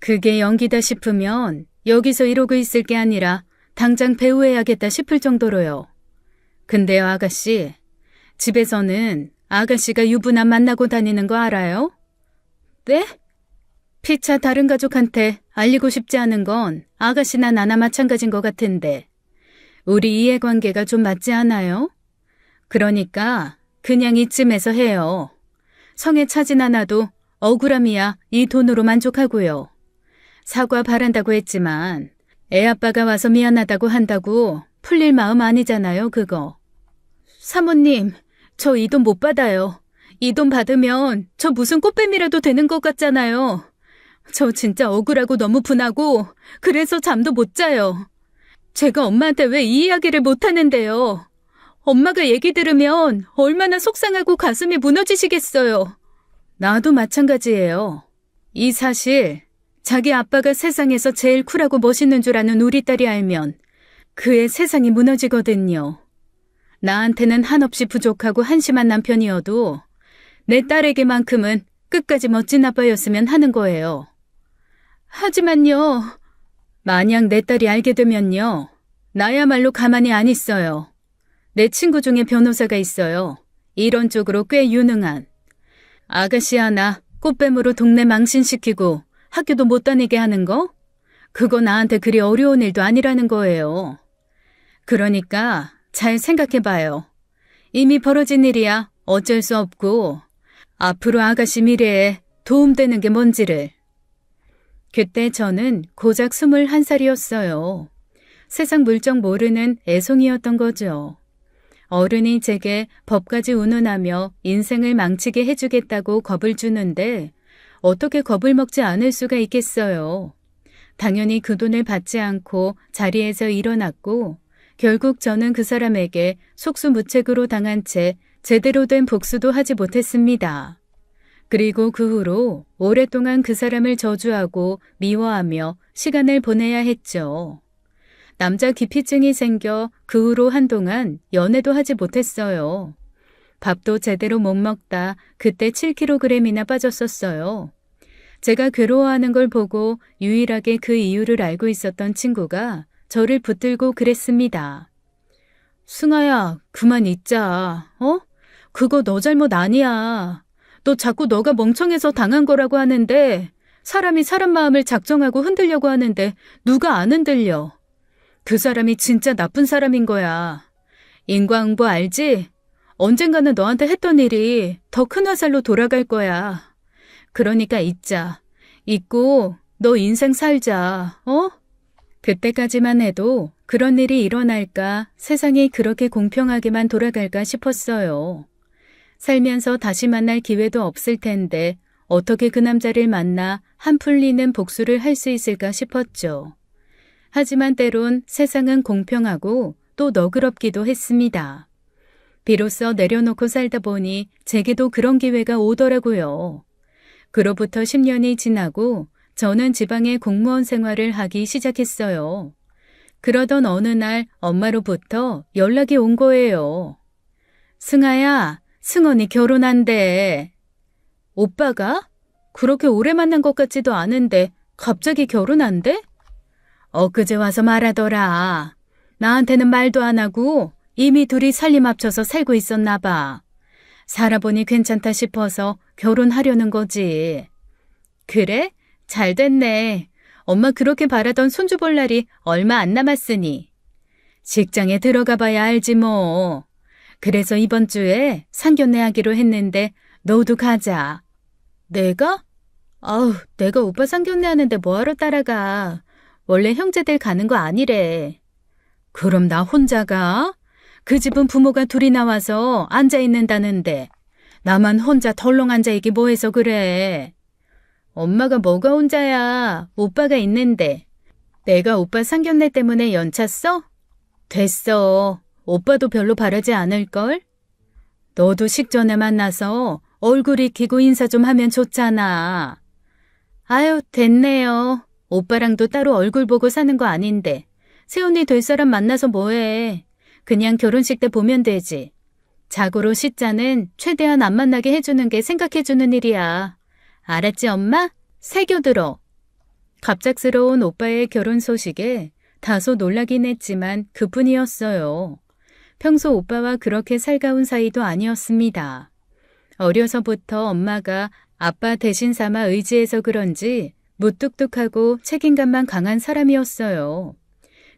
그게 연기다 싶으면 여기서 이러고 있을 게 아니라 당장 배우해야겠다 싶을 정도로요. 근데요, 아가씨. 집에서는 아가씨가 유부남 만나고 다니는 거 알아요? 네? 피차 다른 가족한테 알리고 싶지 않은 건 아가씨나 나나 마찬가지인 것 같은데 우리 이해관계가 좀 맞지 않아요? 그러니까 그냥 이쯤에서 해요. 성에 차진 않아도 억울함이야 이 돈으로 만족하고요. 사과 바란다고 했지만 애아빠가 와서 미안하다고 한다고 풀릴 마음 아니잖아요, 그거. 사모님, 저 이 돈 못 받아요. 이 돈 받으면 저 무슨 꽃뱀이라도 되는 것 같잖아요. 저 진짜 억울하고 너무 분하고 그래서 잠도 못 자요. 제가 엄마한테 왜 이 이야기를 못 하는데요. 엄마가 얘기 들으면 얼마나 속상하고 가슴이 무너지시겠어요. 나도 마찬가지예요. 이 사실 자기 아빠가 세상에서 제일 쿨하고 멋있는 줄 아는 우리 딸이 알면 그의 세상이 무너지거든요. 나한테는 한없이 부족하고 한심한 남편이어도 내 딸에게만큼은 끝까지 멋진 아빠였으면 하는 거예요. 하지만요, 만약 내 딸이 알게 되면요, 나야말로 가만히 안 있어요. 내 친구 중에 변호사가 있어요. 이런 쪽으로 꽤 유능한. 아가씨 하나 꽃뱀으로 동네 망신시키고 학교도 못 다니게 하는 거? 그거 나한테 그리 어려운 일도 아니라는 거예요. 그러니까 잘 생각해봐요. 이미 벌어진 일이야 어쩔 수 없고 앞으로 아가씨 미래에 도움되는 게 뭔지를. 그때 저는 고작 21살이었어요. 세상 물정 모르는 애송이였던 거죠. 어른이 제게 법까지 운운하며 인생을 망치게 해주겠다고 겁을 주는데 어떻게 겁을 먹지 않을 수가 있겠어요. 당연히 그 돈을 받지 않고 자리에서 일어났고 결국 저는 그 사람에게 속수무책으로 당한 채 제대로 된 복수도 하지 못했습니다. 그리고 그 후로 오랫동안 그 사람을 저주하고 미워하며 시간을 보내야 했죠. 남자 기피증이 생겨 그 후로 한동안 연애도 하지 못했어요. 밥도 제대로 못 먹다 그때 7kg이나 빠졌었어요. 제가 괴로워하는 걸 보고 유일하게 그 이유를 알고 있었던 친구가 저를 붙들고 그랬습니다. 승아야, 그만 잊자. 어? 그거 너 잘못 아니야. 너 자꾸 너가 멍청해서 당한 거라고 하는데 사람이 사람 마음을 작정하고 흔들려고 하는데 누가 안 흔들려. 그 사람이 진짜 나쁜 사람인 거야. 인과응보 알지? 언젠가는 너한테 했던 일이 더 큰 화살로 돌아갈 거야. 그러니까 잊자. 잊고 너 인생 살자. 어? 그때까지만 해도 그런 일이 일어날까, 세상이 그렇게 공평하게만 돌아갈까 싶었어요. 살면서 다시 만날 기회도 없을 텐데 어떻게 그 남자를 만나 한풀리는 복수를 할 수 있을까 싶었죠. 하지만 때론 세상은 공평하고 또 너그럽기도 했습니다. 비로소 내려놓고 살다 보니 제게도 그런 기회가 오더라고요. 그로부터 10년이 지나고 저는 지방의 공무원 생활을 하기 시작했어요. 그러던 어느 날 엄마로부터 연락이 온 거예요. 승아야, 승원이 결혼한대. 오빠가? 그렇게 오래 만난 것 같지도 않은데 갑자기 결혼한대? 엊그제 와서 말하더라. 나한테는 말도 안 하고 이미 둘이 살림 합쳐서 살고 있었나 봐. 살아보니 괜찮다 싶어서 결혼하려는 거지. 그래? 잘 됐네. 엄마 그렇게 바라던 손주 볼 날이 얼마 안 남았으니. 직장에 들어가 봐야 알지 뭐. 그래서 이번 주에 상견례 하기로 했는데 너도 가자. 내가? 아우, 내가 오빠 상견례 하는데 뭐하러 따라가. 원래 형제들 가는 거 아니래. 그럼 나 혼자 가? 그 집은 부모가 둘이 나와서 앉아있는다는데 나만 혼자 덜렁 앉아있기 뭐해서 그래. 엄마가 뭐가 혼자야. 오빠가 있는데. 내가 오빠 상견례 때문에 연찼어? 됐어. 오빠도 별로 바라지 않을걸? 너도 식전에 만나서 얼굴 익히고 인사 좀 하면 좋잖아. 아유, 됐네요. 오빠랑도 따로 얼굴 보고 사는 거 아닌데. 새언니 될 사람 만나서 뭐해. 그냥 결혼식 때 보면 되지. 자고로 시자는 최대한 안 만나게 해주는 게 생각해주는 일이야. 알았지, 엄마? 새겨들어. 갑작스러운 오빠의 결혼 소식에 다소 놀라긴 했지만 그뿐이었어요. 평소 오빠와 그렇게 살가운 사이도 아니었습니다. 어려서부터 엄마가 아빠 대신 삼아 의지해서 그런지 무뚝뚝하고 책임감만 강한 사람이었어요.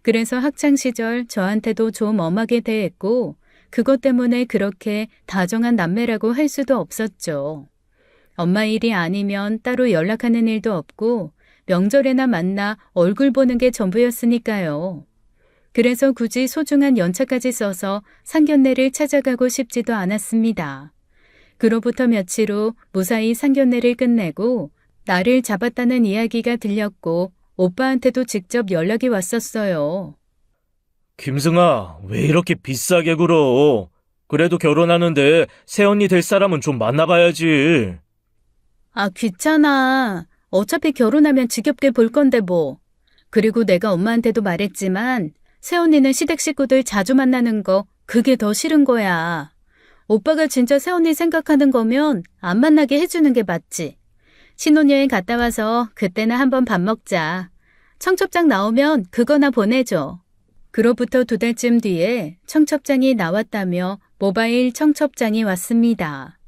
그래서 학창시절 저한테도 좀 엄하게 대했고 그것 때문에 그렇게 다정한 남매라고 할 수도 없었죠. 엄마 일이 아니면 따로 연락하는 일도 없고 명절에나 만나 얼굴 보는 게 전부였으니까요. 그래서 굳이 소중한 연차까지 써서 상견례를 찾아가고 싶지도 않았습니다. 그로부터 며칠 후 무사히 상견례를 끝내고 나를 잡았다는 이야기가 들렸고 오빠한테도 직접 연락이 왔었어요. 김승아, 왜 이렇게 비싸게 굴어? 그래도 결혼하는데 새언니 될 사람은 좀 만나봐야지. 아, 귀찮아. 어차피 결혼하면 지겹게 볼 건데 뭐. 그리고 내가 엄마한테도 말했지만 새언니는 시댁 식구들 자주 만나는 거 그게 더 싫은 거야. 오빠가 진짜 새언니 생각하는 거면 안 만나게 해주는 게 맞지. 신혼여행 갔다 와서 그때나 한번 밥 먹자. 청첩장 나오면 그거나 보내줘. 그로부터 2달쯤 뒤에 청첩장이 나왔다며 모바일 청첩장이 왔습니다.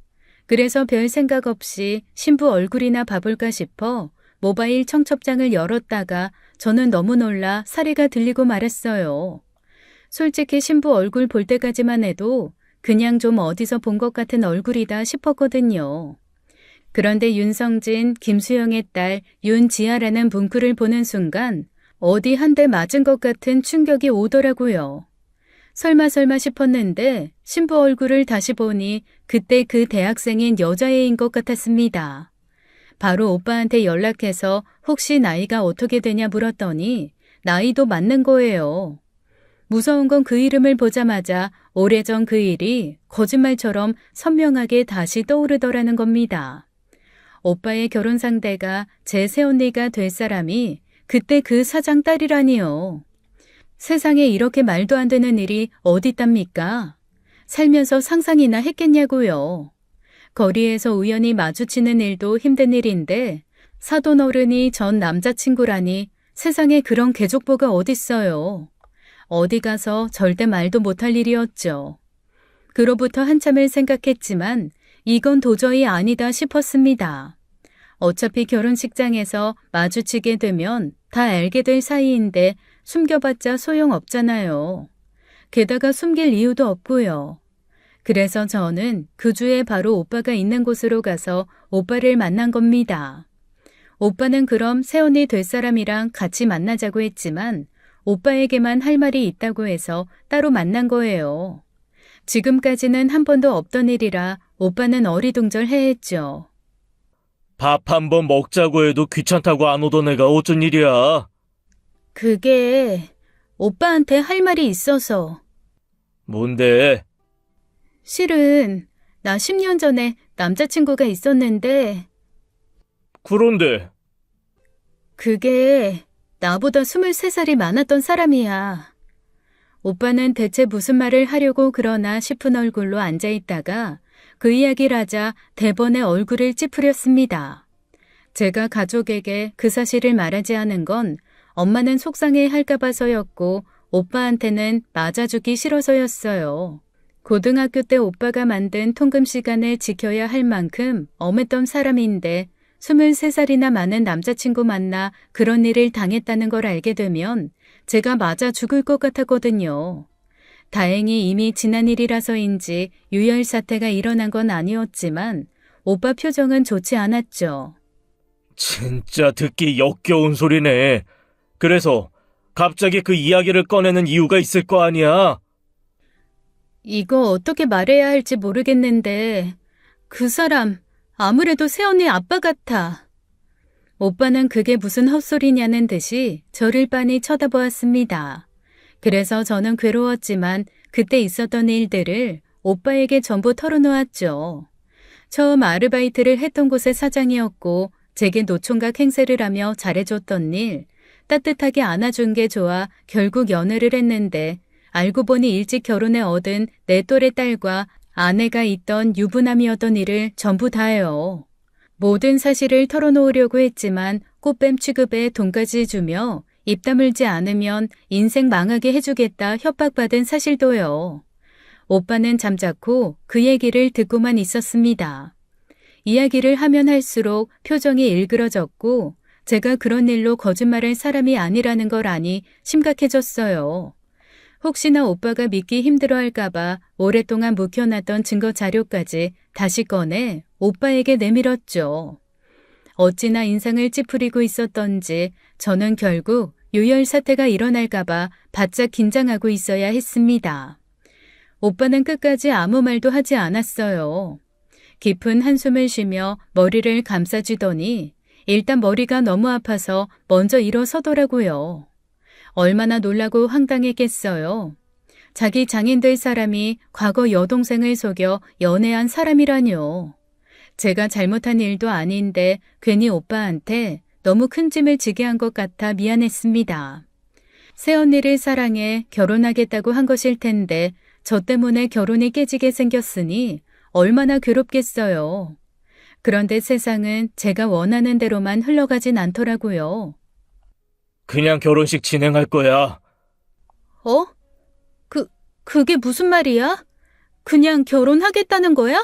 그래서 별 생각 없이 신부 얼굴이나 봐볼까 싶어 모바일 청첩장을 열었다가 저는 너무 놀라 사리가 들리고 말았어요. 솔직히 신부 얼굴 볼 때까지만 해도 그냥 좀 어디서 본 것 같은 얼굴이다 싶었거든요. 그런데 윤성진, 김수영의 딸 윤지아라는 문구를 보는 순간 어디 한 대 맞은 것 같은 충격이 오더라고요. 설마 싶었는데 신부 얼굴을 다시 보니 그때 그 대학생인 여자애인 것 같았습니다. 바로 오빠한테 연락해서 혹시 나이가 어떻게 되냐 물었더니 나이도 맞는 거예요. 무서운 건 그 이름을 보자마자 오래전 그 일이 거짓말처럼 선명하게 다시 떠오르더라는 겁니다. 오빠의 결혼 상대가 제 새언니가 될 사람이 그때 그 사장 딸이라니요. 세상에 이렇게 말도 안 되는 일이 어딨답니까? 살면서 상상이나 했겠냐고요. 거리에서 우연히 마주치는 일도 힘든 일인데 사돈 어른이 전 남자친구라니 세상에 그런 개족보가 어딨어요. 어디 가서 절대 말도 못할 일이었죠. 그로부터 한참을 생각했지만 이건 도저히 아니다 싶었습니다. 어차피 결혼식장에서 마주치게 되면 다 알게 될 사이인데 숨겨봤자 소용없잖아요. 게다가 숨길 이유도 없고요. 그래서 저는 그 주에 바로 오빠가 있는 곳으로 가서 오빠를 만난 겁니다. 오빠는 그럼 새언니 될 사람이랑 같이 만나자고 했지만 오빠에게만 할 말이 있다고 해서 따로 만난 거예요. 지금까지는 한 번도 없던 일이라 오빠는 어리둥절해했죠. 밥 한 번 먹자고 해도 귀찮다고 안 오던 애가 어쩐 일이야? 그게 오빠한테 할 말이 있어서. 뭔데? 실은 나 10년 전에 남자친구가 있었는데 그런데 그게 나보다 23살이 많았던 사람이야. 오빠는 대체 무슨 말을 하려고 그러나 싶은 얼굴로 앉아있다가 그 이야기를 하자 대번에 얼굴을 찌푸렸습니다. 제가 가족에게 그 사실을 말하지 않은 건 엄마는 속상해 할까 봐서였고 오빠한테는 맞아주기 싫어서였어요. 고등학교 때 오빠가 만든 통금 시간을 지켜야 할 만큼 엄했던 사람인데 23살이나 많은 남자친구 만나 그런 일을 당했다는 걸 알게 되면 제가 맞아 죽을 것 같았거든요. 다행히 이미 지난 일이라서인지 유혈 사태가 일어난 건 아니었지만 오빠 표정은 좋지 않았죠. 진짜 듣기 역겨운 소리네. 그래서 갑자기 그 이야기를 꺼내는 이유가 있을 거 아니야? 이거 어떻게 말해야 할지 모르겠는데 그 사람 아무래도 새언니 아빠 같아. 오빠는 그게 무슨 헛소리냐는 듯이 저를 빤히 쳐다보았습니다. 그래서 저는 괴로웠지만 그때 있었던 일들을 오빠에게 전부 털어놓았죠. 처음 아르바이트를 했던 곳의 사장이었고 제게 노총각 행세를 하며 잘해줬던 일, 따뜻하게 안아준 게 좋아 결국 연애를 했는데 알고 보니 일찍 결혼해 얻은 내 또래 딸과 아내가 있던 유부남이었던 일을 전부 다해요. 모든 사실을 털어놓으려고 했지만 꽃뱀 취급에 돈까지 주며 입 다물지 않으면 인생 망하게 해주겠다 협박받은 사실도요. 오빠는 잠자코 그 얘기를 듣고만 있었습니다. 이야기를 하면 할수록 표정이 일그러졌고 제가 그런 일로 거짓말할 사람이 아니라는 걸 아니 심각해졌어요. 혹시나 오빠가 믿기 힘들어할까봐 오랫동안 묵혀놨던 증거 자료까지 다시 꺼내 오빠에게 내밀었죠. 어찌나 인상을 찌푸리고 있었던지 저는 결국 유혈 사태가 일어날까봐 바짝 긴장하고 있어야 했습니다. 오빠는 끝까지 아무 말도 하지 않았어요. 깊은 한숨을 쉬며 머리를 감싸주더니 일단 머리가 너무 아파서 먼저 일어서더라고요. 얼마나 놀라고 황당했겠어요. 자기 장인 될 사람이 과거 여동생을 속여 연애한 사람이라뇨. 제가 잘못한 일도 아닌데 괜히 오빠한테 너무 큰 짐을 지게 한 것 같아 미안했습니다. 새언니를 사랑해 결혼하겠다고 한 것일 텐데 저 때문에 결혼이 깨지게 생겼으니 얼마나 괴롭겠어요. 그런데 세상은 제가 원하는 대로만 흘러가진 않더라고요. 그냥 결혼식 진행할 거야. 어? 그게 무슨 말이야? 그냥 결혼하겠다는 거야?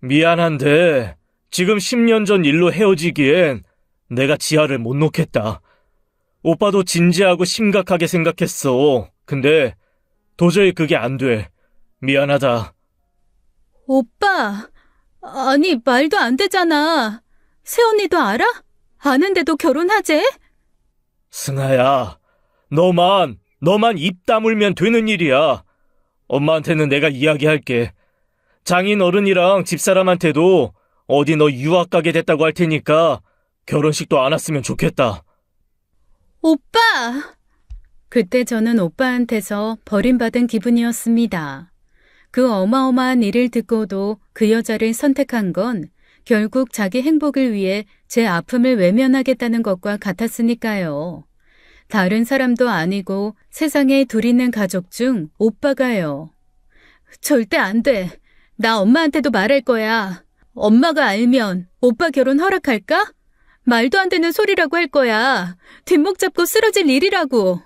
미안한데 지금 10년 전 일로 헤어지기엔 내가 지아를 못 놓겠다. 오빠도 진지하고 심각하게 생각했어. 근데 도저히 그게 안 돼. 미안하다. 오빠, 아니 말도 안 되잖아. 새언니도 알아? 아는데도 결혼하재? 승아야, 너만 입 다물면 되는 일이야. 엄마한테는 내가 이야기할게. 장인 어른이랑 집사람한테도 어디 너 유학 가게 됐다고 할 테니까 결혼식도 안 왔으면 좋겠다. 오빠! 그때 저는 오빠한테서 버림받은 기분이었습니다. 그 어마어마한 일을 듣고도 그 여자를 선택한 건 결국 자기 행복을 위해 제 아픔을 외면하겠다는 것과 같았으니까요. 다른 사람도 아니고 세상에 둘 있는 가족 중 오빠가요. 절대 안 돼. 나 엄마한테도 말할 거야. 엄마가 알면 오빠 결혼 허락할까? 말도 안 되는 소리라고 할 거야. 뒷목 잡고 쓰러질 일이라고.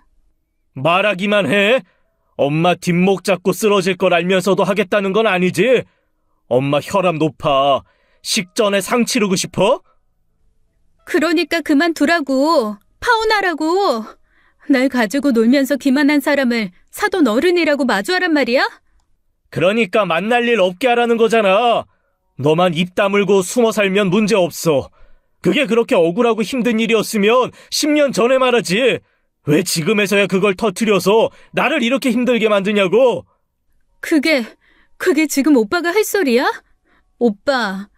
말하기만 해? 엄마 뒷목 잡고 쓰러질 걸 알면서도 하겠다는 건 아니지? 엄마 혈압 높아. 식전에 상 치르고 싶어? 그러니까 그만두라고. 파혼하라고. 날 가지고 놀면서 기만한 사람을 사돈 어른이라고 마주하란 말이야? 그러니까 만날 일 없게 하라는 거잖아. 너만 입 다물고 숨어 살면 문제 없어. 그게 그렇게 억울하고 힘든 일이었으면 10년 전에 말하지. 왜 지금에서야 그걸 터뜨려서 나를 이렇게 힘들게 만드냐고. 그게 지금 오빠가 할 소리야? 오빠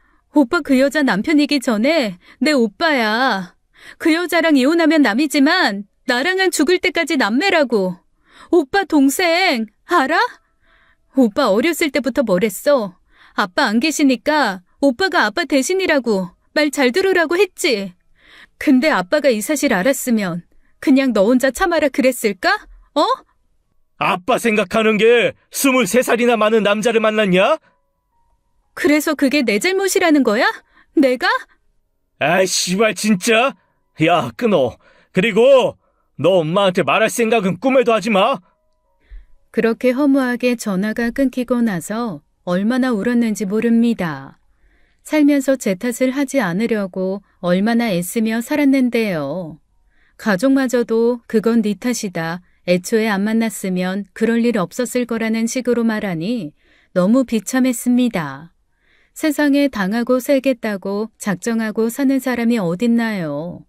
그 여자 남편이기 전에 내 오빠야. 그 여자랑 이혼하면 남이지만 나랑은 죽을 때까지 남매라고. 오빠 동생 알아? 오빠 어렸을 때부터 뭐랬어? 아빠 안 계시니까 오빠가 아빠 대신이라고 말 잘 들으라고 했지. 근데 아빠가 이 사실 알았으면 그냥 너 혼자 참아라 그랬을까? 어? 아빠 생각하는 게 23살이나 많은 남자를 만났냐? 그래서 그게 내 잘못이라는 거야? 내가? 아이 씨발 진짜? 야 끊어. 그리고 너 엄마한테 말할 생각은 꿈에도 하지 마. 그렇게 허무하게 전화가 끊기고 나서 얼마나 울었는지 모릅니다. 살면서 제 탓을 하지 않으려고 얼마나 애쓰며 살았는데요. 가족마저도 그건 네 탓이다. 애초에 안 만났으면 그럴 일 없었을 거라는 식으로 말하니 너무 비참했습니다. 세상에 당하고 살겠다고 작정하고 사는 사람이 어딨나요?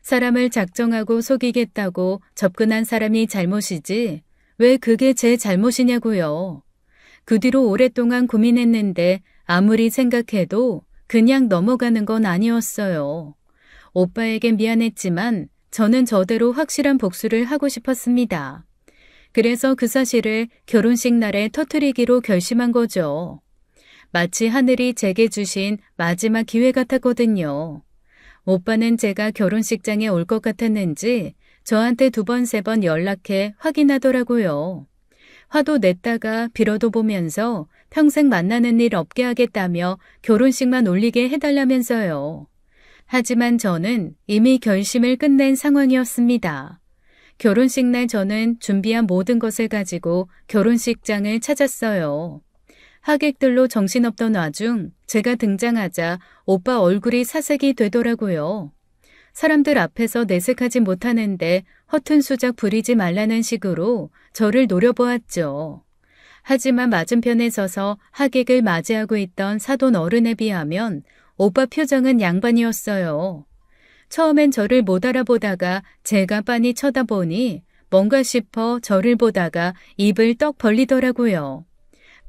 사람을 작정하고 속이겠다고 접근한 사람이 잘못이지 왜 그게 제 잘못이냐고요. 그 뒤로 오랫동안 고민했는데 아무리 생각해도 그냥 넘어가는 건 아니었어요. 오빠에게 미안했지만 저는 저대로 확실한 복수를 하고 싶었습니다. 그래서 그 사실을 결혼식 날에 터뜨리기로 결심한 거죠. 마치 하늘이 제게 주신 마지막 기회 같았거든요. 오빠는 제가 결혼식장에 올 것 같았는지 저한테 2번, 3번 연락해 확인하더라고요. 화도 냈다가 빌어도 보면서 평생 만나는 일 없게 하겠다며 결혼식만 올리게 해달라면서요. 하지만 저는 이미 결심을 끝낸 상황이었습니다. 결혼식 날 저는 준비한 모든 것을 가지고 결혼식장을 찾았어요. 하객들로 정신없던 와중 제가 등장하자 오빠 얼굴이 사색이 되더라고요. 사람들 앞에서 내색하지 못하는데 허튼 수작 부리지 말라는 식으로 저를 노려보았죠. 하지만 맞은편에 서서 하객을 맞이하고 있던 사돈 어른에 비하면 오빠 표정은 양반이었어요. 처음엔 저를 못 알아보다가 제가 빤히 쳐다보니 뭔가 싶어 저를 보다가 입을 떡 벌리더라고요.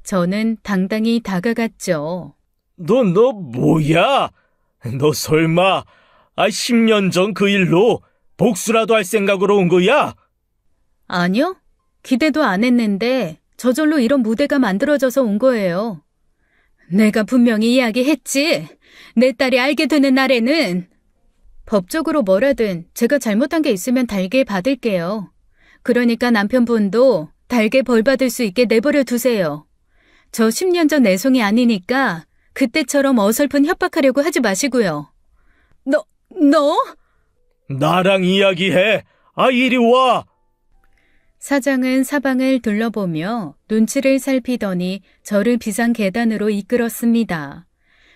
저는 당당히 다가갔죠. 너 뭐야? 너 설마 10년 전 그 일로 복수라도 할 생각으로 온 거야? 아니요. 기대도 안 했는데 저절로 이런 무대가 만들어져서 온 거예요. 내가 분명히 이야기했지. 내 딸이 알게 되는 날에는 법적으로 뭐라든 제가 잘못한 게 있으면 달게 받을게요. 그러니까 남편분도 달게 벌 받을 수 있게 내버려 두세요. 저 10년 전 내송이 아니니까 그때처럼 어설픈 협박하려고 하지 마시고요. 너? 나랑 이야기해. 이리 와. 사장은 사방을 둘러보며 눈치를 살피더니 저를 비상 계단으로 이끌었습니다.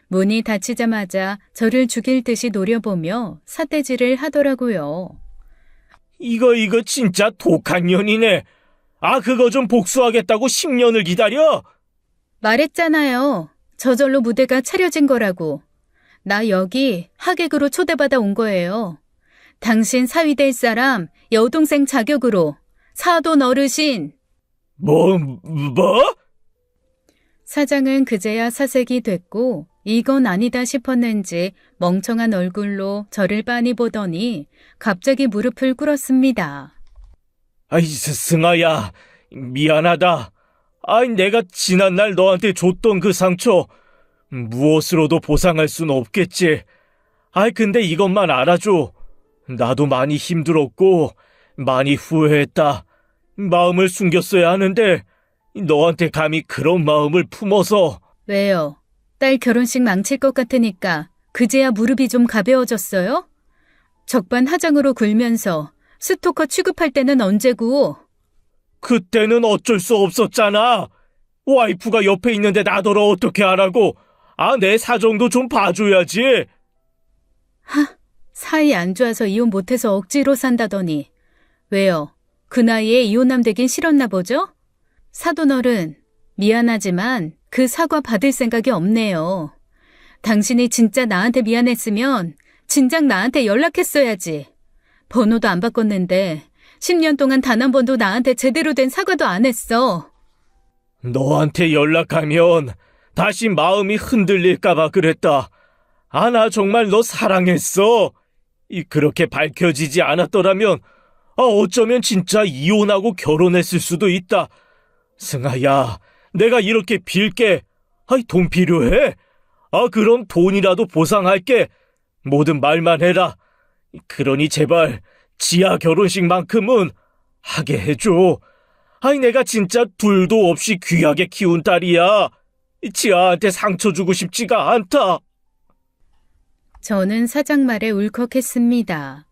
문이 닫히자마자 저를 죽일 듯이 노려보며 삿대질을 하더라고요. 이거 진짜 독한 년이네. 그거 좀 복수하겠다고 10년을 기다려? 말했잖아요. 저절로 무대가 차려진 거라고. 나 여기 하객으로 초대받아 온 거예요. 당신 사위 될 사람 여동생 자격으로. 사돈 어르신. 뭐? 사장은 그제야 사색이 됐고 이건 아니다 싶었는지 멍청한 얼굴로 저를 빤히 보더니 갑자기 무릎을 꿇었습니다. 승아야, 미안하다. 내가 지난날 너한테 줬던 그 상처 무엇으로도 보상할 순 없겠지. 근데 이것만 알아줘. 나도 많이 힘들었고 많이 후회했다. 마음을 숨겼어야 하는데 너한테 감히 그런 마음을 품어서. 왜요? 딸 결혼식 망칠 것 같으니까 그제야 무릎이 좀 가벼워졌어요? 적반하장으로 굴면서 스토커 취급할 때는 언제고? 그때는 어쩔 수 없었잖아. 와이프가 옆에 있는데 나더러 어떻게 하라고. 내 사정도 좀 봐줘야지. 사이 안 좋아서 이혼 못해서 억지로 산다더니. 왜요? 그 나이에 이혼남 되긴 싫었나 보죠? 사돈 어른, 미안하지만 그 사과 받을 생각이 없네요. 당신이 진짜 나한테 미안했으면 진작 나한테 연락했어야지. 번호도 안 바꿨는데 10년 동안 단 한 번도 나한테 제대로 된 사과도 안 했어. 너한테 연락하면 다시 마음이 흔들릴까봐 그랬다. 나 정말 너 사랑했어. 그렇게 밝혀지지 않았더라면 어쩌면 진짜 이혼하고 결혼했을 수도 있다. 승아야, 내가 이렇게 빌게. 돈 필요해? 그럼 돈이라도 보상할게. 모든 말만 해라. 그러니 제발 지아 결혼식만큼은 하게 해줘. 내가 진짜 둘도 없이 귀하게 키운 딸이야. 지아한테 상처 주고 싶지가 않다. 저는 사장 말에 울컥했습니다.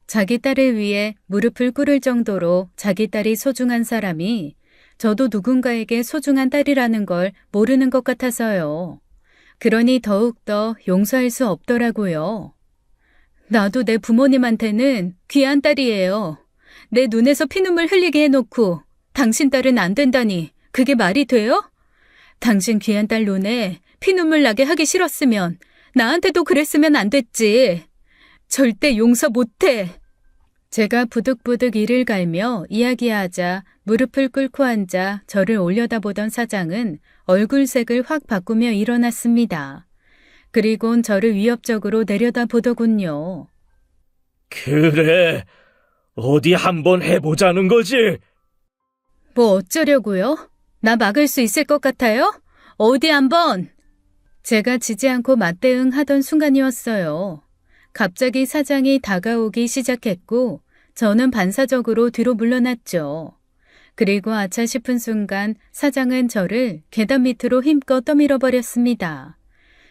자기 딸을 위해 무릎을 꿇을 정도로 자기 딸이 소중한 사람이 저도 누군가에게 소중한 딸이라는 걸 모르는 것 같아서요. 그러니 더욱더 용서할 수 없더라고요. 나도 내 부모님한테는 귀한 딸이에요. 내 눈에서 피눈물 흘리게 해놓고 당신 딸은 안 된다니 그게 말이 돼요? 당신 귀한 딸 눈에 피눈물 나게 하기 싫었으면 나한테도 그랬으면 안 됐지. 절대 용서 못해. 제가 부득부득 이를 갈며 이야기하자 무릎을 꿇고 앉아 저를 올려다보던 사장은 얼굴색을 확 바꾸며 일어났습니다. 그리곤 저를 위협적으로 내려다보더군요. 그래, 어디 한번 해보자는 거지? 뭐 어쩌려고요? 나 막을 수 있을 것 같아요? 어디 한번? 제가 지지 않고 맞대응하던 순간이었어요. 갑자기 사장이 다가오기 시작했고 저는 반사적으로 뒤로 물러났죠. 그리고 아차 싶은 순간 사장은 저를 계단 밑으로 힘껏 떠밀어 버렸습니다.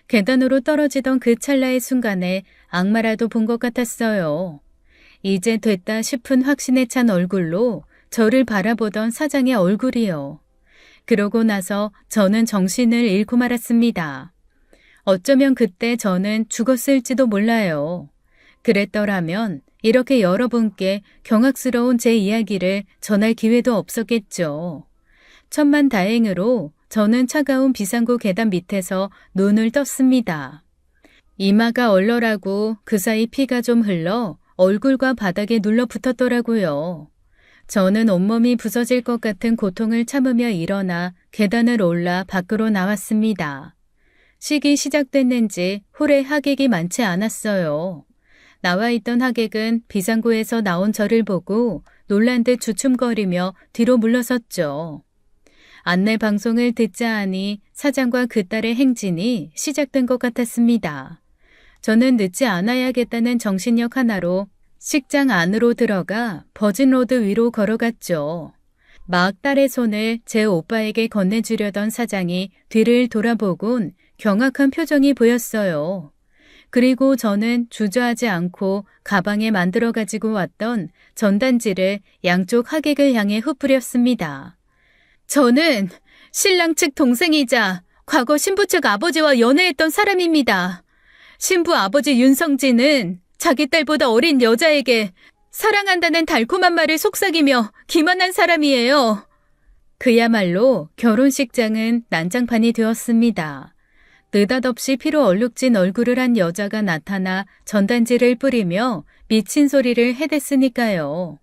계단으로 떨어지던 그 찰나의 순간에 악마라도 본 것 같았어요. 이제 됐다 싶은 확신에 찬 얼굴로 저를 바라보던 사장의 얼굴이요. 그러고 나서 저는 정신을 잃고 말았습니다. 어쩌면 그때 저는 죽었을지도 몰라요. 그랬더라면 이렇게 여러분께 경악스러운 제 이야기를 전할 기회도 없었겠죠. 천만다행으로 저는 차가운 비상구 계단 밑에서 눈을 떴습니다. 이마가 얼얼하고 그 사이 피가 좀 흘러 얼굴과 바닥에 눌러붙었더라고요. 저는 온몸이 부서질 것 같은 고통을 참으며 일어나 계단을 올라 밖으로 나왔습니다. 식이 시작됐는지 홀에 하객이 많지 않았어요. 나와 있던 하객은 비상구에서 나온 저를 보고 놀란 듯 주춤거리며 뒤로 물러섰죠. 안내 방송을 듣자 하니 사장과 그 딸의 행진이 시작된 것 같았습니다. 저는 늦지 않아야겠다는 정신력 하나로 식장 안으로 들어가 버진로드 위로 걸어갔죠. 막 딸의 손을 제 오빠에게 건네주려던 사장이 뒤를 돌아보곤 경악한 표정이 보였어요. 그리고 저는 주저하지 않고 가방에 만들어 가지고 왔던 전단지를 양쪽 하객을 향해 흩뿌렸습니다. 저는 신랑 측 동생이자 과거 신부 측 아버지와 연애했던 사람입니다. 신부 아버지 윤성진은 자기 딸보다 어린 여자에게 사랑한다는 달콤한 말을 속삭이며 기만한 사람이에요. 그야말로 결혼식장은 난장판이 되었습니다. 느닷없이 피로 얼룩진 얼굴을 한 여자가 나타나 전단지를 뿌리며 미친 소리를 해댔으니까요.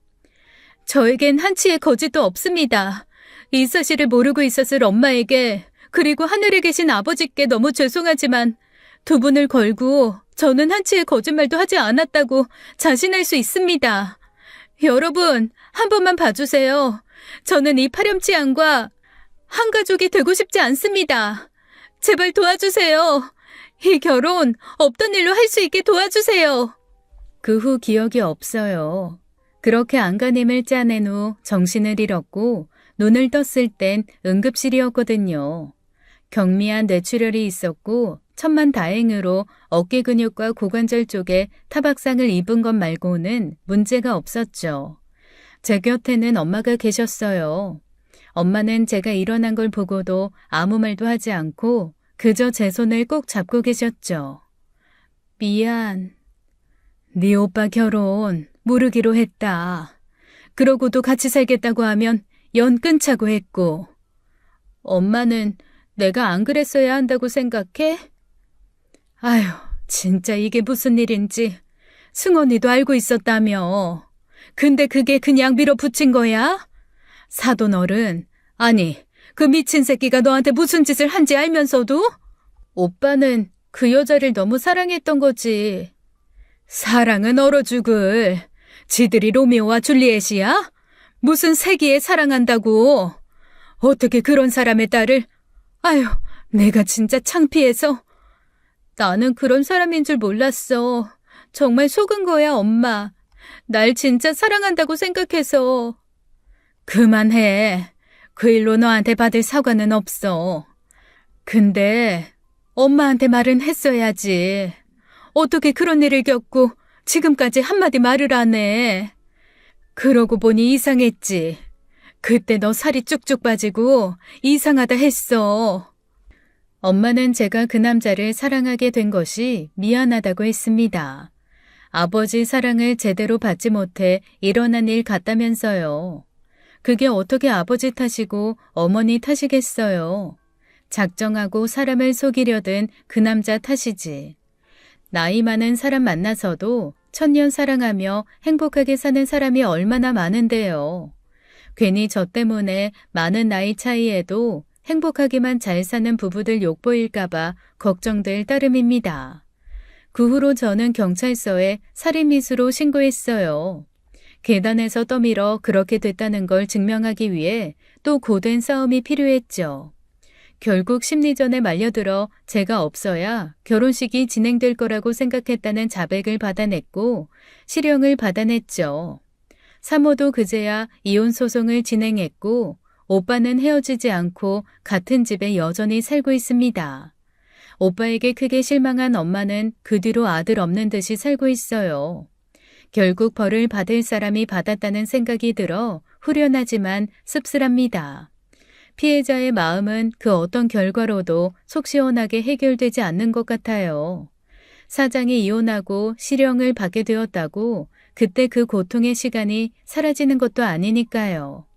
저에겐 한치의 거짓도 없습니다. 이 사실을 모르고 있었을 엄마에게 그리고 하늘에 계신 아버지께 너무 죄송하지만 두 분을 걸고 저는 한치의 거짓말도 하지 않았다고 자신할 수 있습니다. 여러분, 한 번만 봐주세요. 저는 이 파렴치한과 한 가족이 되고 싶지 않습니다. 제발 도와주세요. 이 결혼 없던 일로 할 수 있게 도와주세요. 그 후 기억이 없어요. 그렇게 안간힘을 짜낸 후 정신을 잃었고 눈을 떴을 땐 응급실이었거든요. 경미한 뇌출혈이 있었고 천만다행으로 어깨 근육과 고관절 쪽에 타박상을 입은 것 말고는 문제가 없었죠. 제 곁에는 엄마가 계셨어요. 엄마는 제가 일어난 걸 보고도 아무 말도 하지 않고 그저 제 손을 꼭 잡고 계셨죠. 미안. 네 오빠 결혼 모르기로 했다. 그러고도 같이 살겠다고 하면 연 끊자고 했고. 엄마는 내가 안 그랬어야 한다고 생각해? 아휴, 진짜 이게 무슨 일인지. 승원이도 알고 있었다며. 근데 그게 그냥 밀어붙인 거야? 사돈 어른, 아니, 그 미친 새끼가 너한테 무슨 짓을 한지 알면서도? 오빠는 그 여자를 너무 사랑했던 거지. 사랑은 얼어 죽을. 지들이 로미오와 줄리엣이야? 무슨 세기에 사랑한다고. 어떻게 그런 사람의 딸을. 아휴, 내가 진짜 창피해서. 나는 그런 사람인 줄 몰랐어. 정말 속은 거야, 엄마. 날 진짜 사랑한다고 생각해서. 그만해. 그 일로 너한테 받을 사과는 없어. 근데 엄마한테 말은 했어야지. 어떻게 그런 일을 겪고 지금까지 한마디 말을 안 해. 그러고 보니 이상했지. 그때 너 살이 쭉쭉 빠지고 이상하다 했어. 엄마는 제가 그 남자를 사랑하게 된 것이 미안하다고 했습니다. 아버지 사랑을 제대로 받지 못해 일어난 일 같다면서요. 그게 어떻게 아버지 탓이고 어머니 탓이겠어요. 작정하고 사람을 속이려던 그 남자 탓이지. 나이 많은 사람 만나서도 천년 사랑하며 행복하게 사는 사람이 얼마나 많은데요. 괜히 저 때문에 많은 나이 차이에도 행복하게만 잘 사는 부부들 욕보일까봐 걱정될 따름입니다. 그 후로 저는 경찰서에 살인미수로 신고했어요. 계단에서 떠밀어 그렇게 됐다는 걸 증명하기 위해 또 고된 싸움이 필요했죠. 결국 심리전에 말려들어 제가 없어야 결혼식이 진행될 거라고 생각했다는 자백을 받아냈고 실형을 받아냈죠. 사모도 그제야 이혼 소송을 진행했고 오빠는 헤어지지 않고 같은 집에 여전히 살고 있습니다. 오빠에게 크게 실망한 엄마는 그 뒤로 아들 없는 듯이 살고 있어요. 결국 벌을 받을 사람이 받았다는 생각이 들어 후련하지만 씁쓸합니다. 피해자의 마음은 그 어떤 결과로도 속 시원하게 해결되지 않는 것 같아요. 사장이 이혼하고 실형을 받게 되었다고 그때 그 고통의 시간이 사라지는 것도 아니니까요.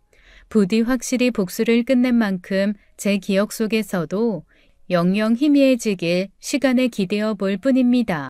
부디 확실히 복수를 끝낸 만큼 제 기억 속에서도 영영 희미해지길 시간에 기대어 볼 뿐입니다.